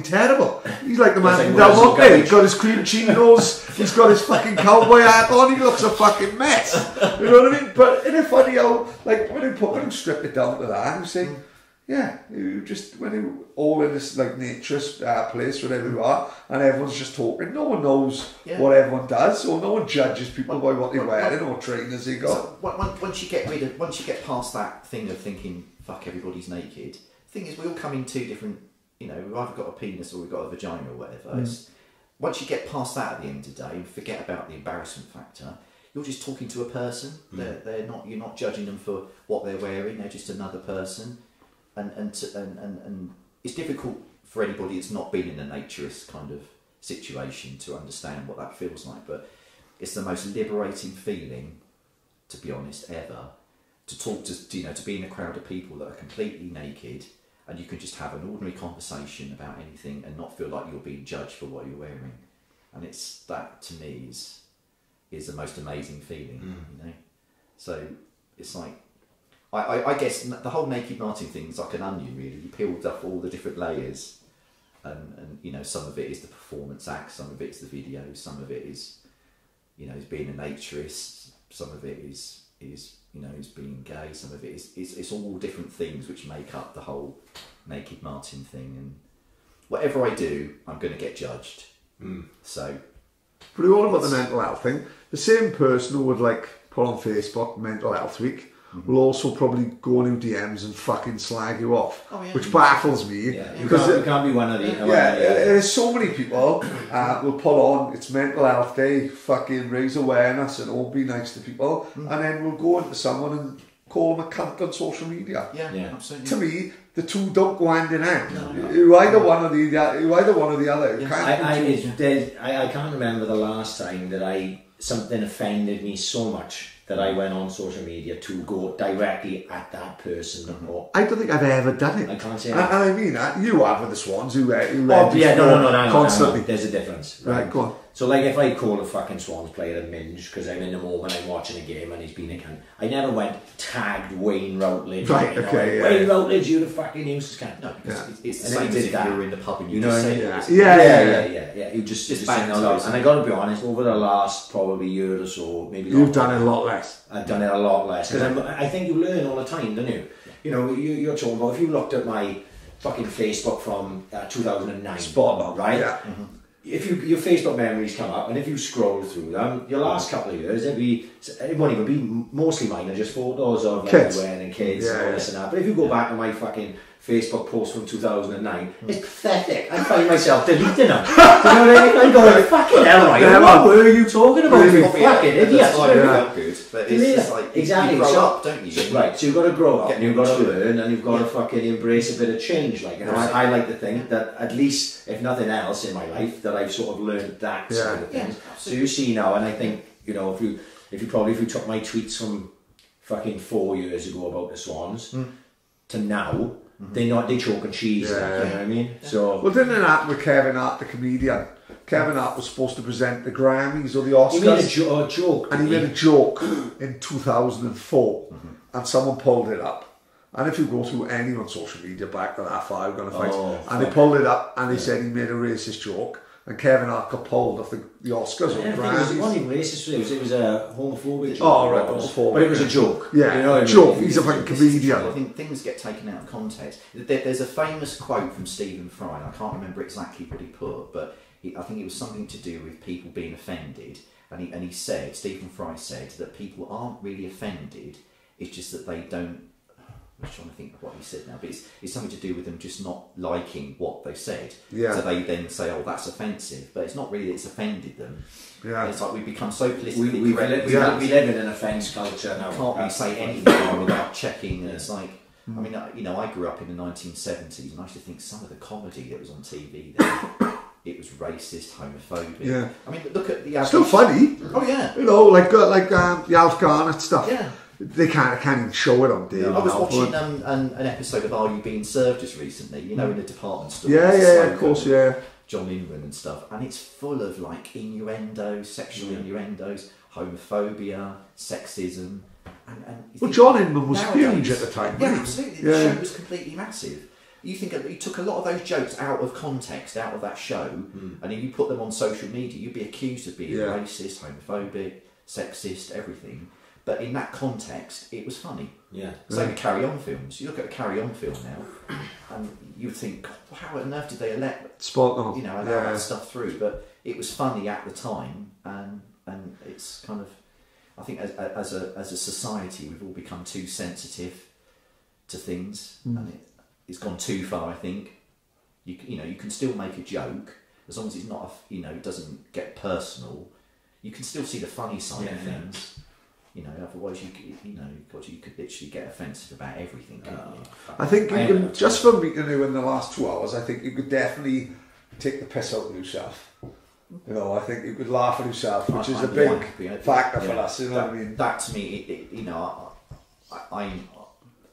terrible. He's like the man Looks from like Del Russell Monte. Gage. He's got his cream chinos, he's got his fucking cowboy hat on, he looks a fucking mess. You know what I mean? But isn't it funny how, like, when you strip it down to that, you say, yeah, you just, when you all in this, like, naturist place, wherever you are, and everyone's just talking, no one knows what everyone does, or no one judges people by what they're wearing, or trainers they got. So, once you get past that thing of thinking, fuck, everybody's naked, the thing is, we all come in two different, we've either got a penis or we've got a vagina or whatever. Once you get past that at the end of the day and forget about the embarrassment factor, you're just talking to a person. They're not. You're not judging them for what they're wearing. They're just another person, and it's difficult for anybody that's not been in a naturist kind of situation to understand what that feels like. But it's the most liberating feeling to be honest, ever. To talk to be in a crowd of people that are completely naked, and you can just have an ordinary conversation about anything and not feel like you're being judged for what you're wearing. And it's that, to me, is the most amazing feeling, you know. So it's like, I guess the whole Naked Martin thing is like an onion, really. You peeled off all the different layers, and you know, some of it is the performance act, some of it is the video, some of it is, you know, is being a naturist, some of it is you know, is being gay, some of it is it's all different things which make up the whole Naked Martin thing. And whatever I do, I'm going to get judged. So, but all about the mental health thing. The same person who would like put on Facebook Mental Health Week will also probably go on your DMs and fucking slag you off, which baffles me. Yeah, you can't be one of the. There's so many people will put on it's Mental Health Day, fucking raise awareness and all be nice to people, and then we'll go into someone and call them a cunt on social media. Yeah, absolutely. To me, the two don't go hand in hand. You're either one or the other. I can't remember the last time that something offended me so much that I went on social media to go directly at that person. I don't think I've ever done it. I can't say that. I mean, you have with the Swans who constantly. There's a difference. Right, go on. So like if I call a fucking Swans player a minge because I'm in the moment, I'm watching a game and he's been a cunt, I never went tagged Wayne Routledge. Right, okay, Wayne Routledge, you the fucking useless cunt. No, because it's the same as if you were in the pub and you just say yeah. You just saying a lot. And I got to be honest, over the last probably year or so, maybe you've done it a lot less. I've done it a lot less because I think you learn all the time, don't you? You know, you're talking about if you looked at my fucking Facebook from 2009, spot on, right? Yeah. If your Facebook memories come up and if you scroll through them, your last couple of years, it won't even be mostly mine, are just photos of kids. Wearing kids and all this and that. But if you go back to my fucking Facebook post from 2009, it's pathetic. I find myself deleting them. You know what I mean? I'm going, fucking hell, right? What were you talking about? You fucking idiots. Good, but it's just like, exactly. You grow up, don't you? Right, so you've got to grow up, and you've got to learn, and you've got to fucking embrace a bit of change. Like, and I like to think that at least, if nothing else in my life, that I've sort of learned that side of things. So you see now, and I think, you know, if you took my tweets from fucking 4 years ago about the Swans to now, they chalk and cheese. You know what I mean? So well, didn't it happen with Kevin Hart, the comedian? Kevin Hart was supposed to present the Grammys or the Oscars. He made a joke, and he made a joke in 2004, and someone pulled it up. And if you go through any on social media back to that far, you're going to find. And they pulled it up, and they said he made a racist joke. And Kevin Hart got pulled off the Oscars or Grammys. It wasn't even racist, it was a homophobic joke. Oh, right, homophobic. But it was a joke. Yeah, you know joke. He's a fucking comedian. I think things get taken out of context. There's a famous quote from Stephen Fry, and I can't remember exactly what he put, but I think it was something to do with people being offended. And he said, Stephen Fry said, that people aren't really offended, it's just that they don't. I'm trying to think of what he said now, but it's something to do with them just not liking what they said. Yeah. So they then say, "Oh, that's offensive," but it's not really that it's offended them. Yeah. It's like we've become so politically we correct. We live in an offence culture now. Can't really say anything without checking. And it's like, I mean, you know, I grew up in the 1970s, and I used to think some of the comedy that was on TV then. It was racist, homophobic. Yeah. I mean, look at the. Still funny. Oh yeah. You know, like the Alf Garnett stuff. Yeah. They can't even show it on TV. I was watching an episode of Are You Being Served just recently, you know, in the department store. Yeah, of course, yeah. John Inman and stuff, and it's full of like innuendos, sexual innuendos, homophobia, sexism, and well, John Inman was huge at the time. Yeah, absolutely. The show was completely massive. You think you took a lot of those jokes out of context, out of that show, and if you put them on social media, you'd be accused of being racist, homophobic, sexist, everything. But in that context, it was funny. Yeah. So the Carry On films. You look at a Carry On film now, and you would think, how on earth did they let allow that stuff through? But it was funny at the time, and it's kind of, I think as a society, we've all become too sensitive to things, and it's gone too far. I think you can still make a joke as long as it's not it doesn't get personal. You can still see the funny side of things. You know, otherwise you could literally get offensive about everything, couldn't you? I think you can, just from meeting you in the last 2 hours, I think you could definitely take the piss out of yourself. You know, I think he could laugh at himself, which is a I'm big happy, factor for us. You know what I mean? That to me, you know,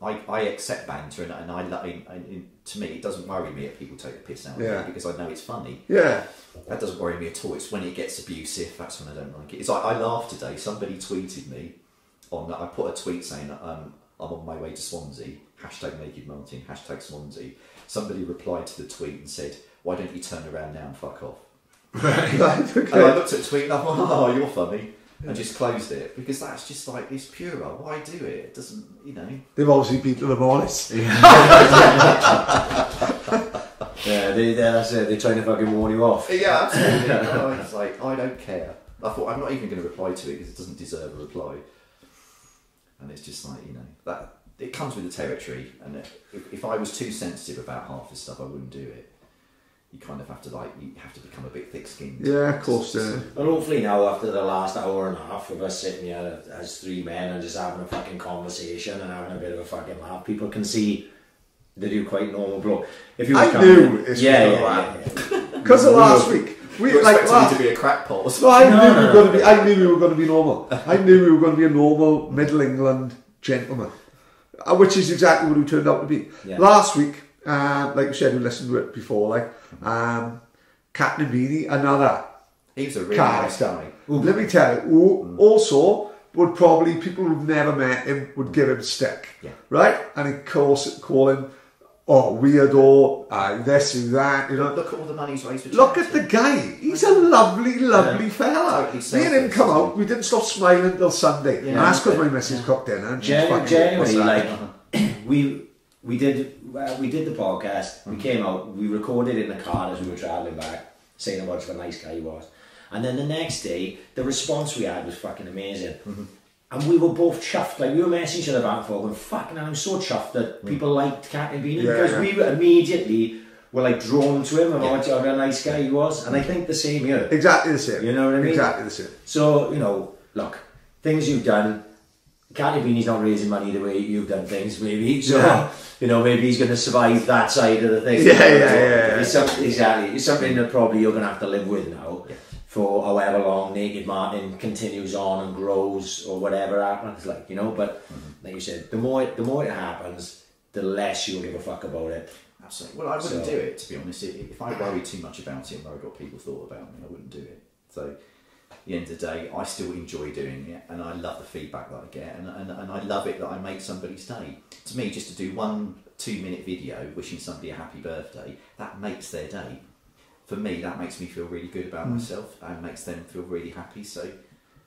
I accept banter, and to me, it doesn't worry me if people take the piss out of me because I know it's funny. Yeah. That doesn't worry me at all. It's when it gets abusive, that's when I don't like it. It's like, I laughed today, somebody tweeted me I put a tweet saying I'm on my way to Swansea, #NakedMartin, #Swansea. Somebody replied to the tweet and said, why don't you turn around now and fuck off? Right, okay. And I looked at the tweet and I thought, oh, you're funny. And just closed it, because that's just like, it's purer. Why do it? It doesn't, you know. They've obviously beaten them honest. Yeah, that's it. They're trying to fucking warn you off. Yeah, absolutely. It's like, I don't care. I thought, I'm not even going to reply to it because it doesn't deserve a reply. And it's just like, you know, that it comes with the territory. And if I was too sensitive about half this stuff, I wouldn't do it. You kind of have to become a bit thick-skinned. Yeah, of course. Well, hopefully now, after the last hour and a half of us sitting here as three men and just having a fucking conversation and having a bit of a fucking laugh, people can see they do quite normal blow. If you I knew this was going to happen. Because of last week. We expected me to be a crackpot. No, I knew we were going to be normal. I knew we were going to be a normal Middle England gentleman, which is exactly what we turned out to be. Yeah. Last week, like you said, we listened to it before, like Captain Beanie, another. He was a really nice guy. Let me tell you, who also would probably, people who've never met him would give him stick, right? And of course, call him, weirdo, this and that, you know. Look at all the money he's raised for charity. Look at the guy. He's a lovely, lovely fella. Totally. Me and him come out, we didn't stop smiling till Sunday. And that's because my missus cooked dinner and she's fucking genuinely, like, we did the podcast, we came out, we recorded it in the car as we were travelling back, saying how much of a nice guy he was. And then the next day, the response we had was fucking amazing. And we were both chuffed, like we were messaging each other back and forth, and fucking I'm so chuffed that people liked Captain Beanie, because we immediately were like drawn to him and what a nice guy he was. And I think the same here. Exactly the same. You know what I mean? Exactly the same. So, you know, look, things you've done, Captain Beanie's not raising money the way you've done things, maybe. So, you know, maybe he's going to survive that side of the thing. Exactly. It's something that probably you're going to have to live with now. For however long Naked Martin continues on and grows or whatever happens, like, you know, but like you said, the more it happens, the less you'll give a fuck about it. Absolutely. Well, I wouldn't do it, to be honest. If I worried too much about it and worried what people thought about me, I wouldn't do it. So at the end of the day, I still enjoy doing it, and I love the feedback that I get, and I love it that I make somebody's day. To me, just to do 1 2-minute video wishing somebody a happy birthday, that makes their day. For me, that makes me feel really good about myself and makes them feel really happy. So,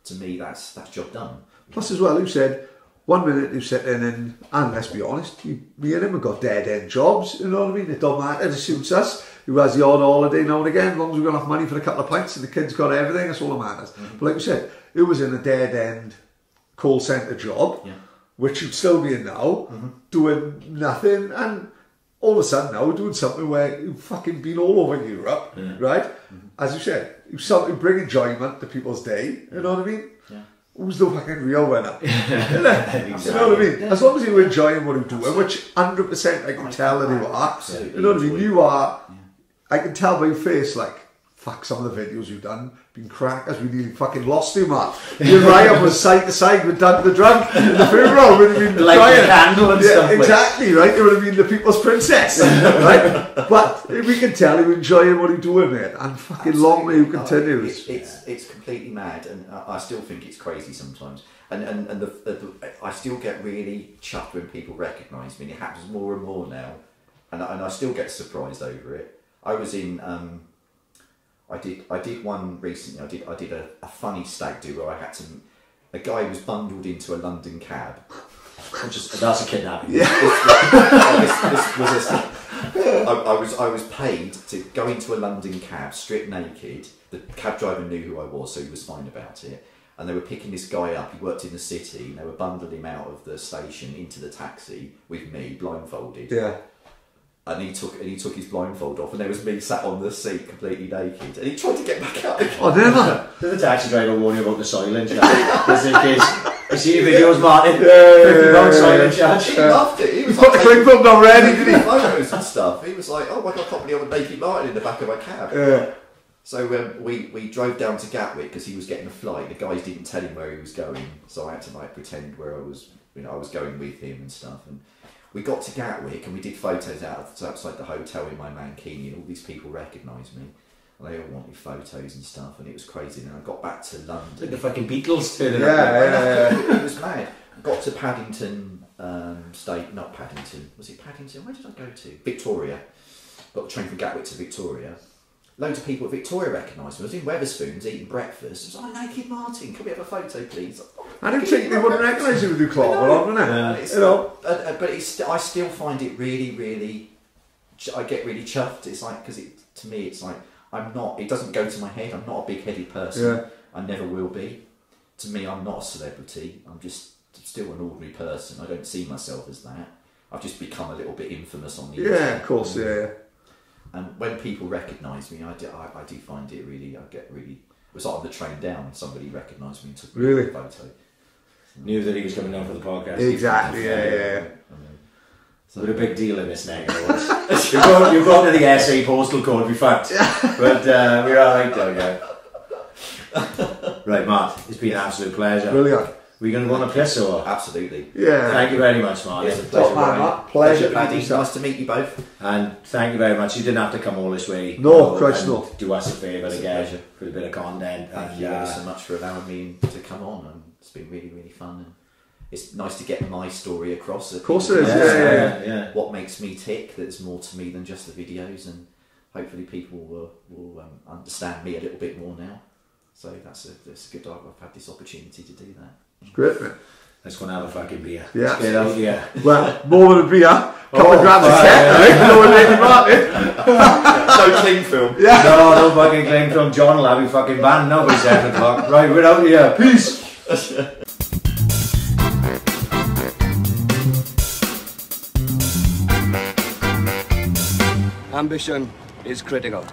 to me, that's job done. Plus, as well, you said 1 minute you sit in and let's be honest, me and him have got dead end jobs. You know what I mean? It don't matter. It suits us. Who has the odd holiday now and again? As long as we've got enough money for a couple of pints and the kids got everything, that's all that matters. But like you said, it was in a dead end call centre job, which you'd still be in now, doing nothing and. All of a sudden now we're doing something where you've fucking been all over Europe, right? As you said, you bring enjoyment to people's day, you know what I mean? Who's the fucking real winner? Exactly. You know what I mean? As long as you're enjoying what you're doing, which 100% I can tell that you are, you know what I mean? You are, I can tell by your face, like, fuck, some of the videos you've done been crackers. We nearly fucking lost him, man. You and Ryan was side to side with Doug the Drunk in the funeral. Would have been like the candle and stuff. Exactly, right? It would have been the people's princess, right? But we can tell you enjoying what he's doing, mate. And fucking long may you continue. It's completely mad, and I still think it's crazy sometimes. And I still get really chuffed when people recognise me, and it happens more and more now. And I still get surprised over it. I was in... I did one recently. I did a funny stag do where I had to. A guy was bundled into a London cab. That's a kidnapping. Yeah. I was paid to go into a London cab, stripped naked. The cab driver knew who I was, so he was fine about it. And they were picking this guy up. He worked in the city. And they were bundling him out of the station into the taxi with me, blindfolded. Yeah. And he took his blindfold off, and there was me sat on the seat completely naked, and he tried to get back up. Oh, never! Did the taxi driver warn you about the silent charge? Just in case you see your videos, Martin. £50 silent charge. He loved it. He was put the clip up already, did he? Photos and stuff. He was like, "Oh my god, I can't believe I'm Naked Martin in the back of my cab." So we drove down to Gatwick because he was getting a flight. The guys didn't tell him where he was going, so I had to like pretend where I was. You know, I was going with him and stuff. And we got to Gatwick and we did photos outside the hotel in my mankini, and all these people recognised me. And they all wanted photos and stuff, and it was crazy. And I got back to London. Like the fucking Beatles turning up. Yeah. It was mad. I got to Paddington, not Paddington. Was it Paddington? Where did I go to? Victoria. Got the train from Gatwick to Victoria. Loads of people at Victoria recognised me. I was in Wetherspoons eating breakfast. I was like, Naked Martin, can we have a photo, please? I didn't think they wouldn't recognise you with your cloth on, wouldn't it? But I still find it really, really. I get really chuffed. It's like because to me, it's like I'm not. It doesn't go to my head. I'm not a big-headed person. Yeah. I never will be. To me, I'm not a celebrity. I'm just still an ordinary person. I don't see myself as that. I've just become a little bit infamous on the internet. Yeah, of course, yeah. And when people recognise me, I do find it really. I get really. It was like on the train down. Somebody recognised me and took Really? a photo. Knew that he was coming down for the podcast. Exactly, yeah. So a big deal in this neck of the woods. You've got to the SA postal code, we fact. But we're alright though, yeah. Right, Matt, it's been an absolute pleasure. Brilliant. We're going to go on a piss or? Absolutely. Yeah. Thank you very much, Mark. It's a Top pleasure. man, Matt. Pleasure. Paddy. Nice to meet you both. And thank you very much. You didn't have to come all this way. No, Christ no. Do us a favour It's a again pleasure. for a bit of content. Thank And you ever so much for allowing me to come on. And it's been really, really fun. And it's nice to get my story across. Of course it is, yeah. What makes me tick, there's more to me than just the videos. And hopefully people will understand me a little bit more now. So that's good. I've had this opportunity to do that. It's great, man. Let's go and have a fucking beer. Yeah. Let's get out here. Well, more than a beer. Couple of grams of cat, no Naked Martin. No clean film. Yeah. No fucking claim from John will have you fucking banned now by 7 o'clock. Right, we're out here. Peace. Ambition is critical.